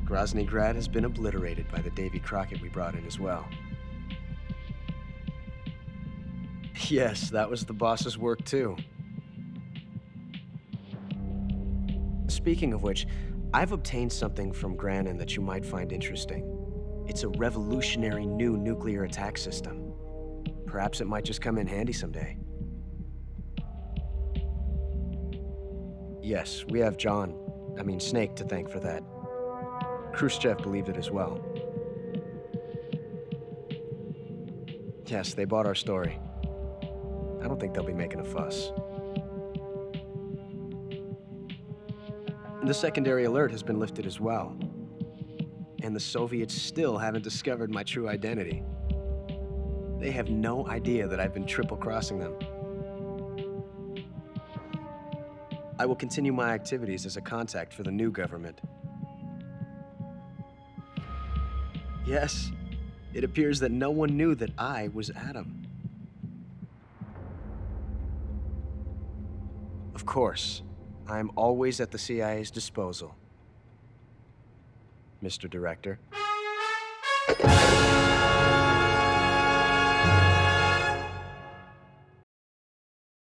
Grozny Grad has been obliterated by the Davy Crockett we brought in as well. Yes, that was the boss's work too. Speaking of which, I've obtained something from Granin that you might find interesting. It's a revolutionary new nuclear attack system. Perhaps it might just come in handy someday. Yes, we have Snake to thank for that. Khrushchev believed it as well. Yes, they bought our story. I don't think they'll be making a fuss. The secondary alert has been lifted as well. And the Soviets still haven't discovered my true identity. They have no idea that I've been triple-crossing them. I will continue my activities as a contact for the new government. Yes, it appears that no one knew that I was Adam. Of course, I am always at the CIA's disposal, Mr. Director.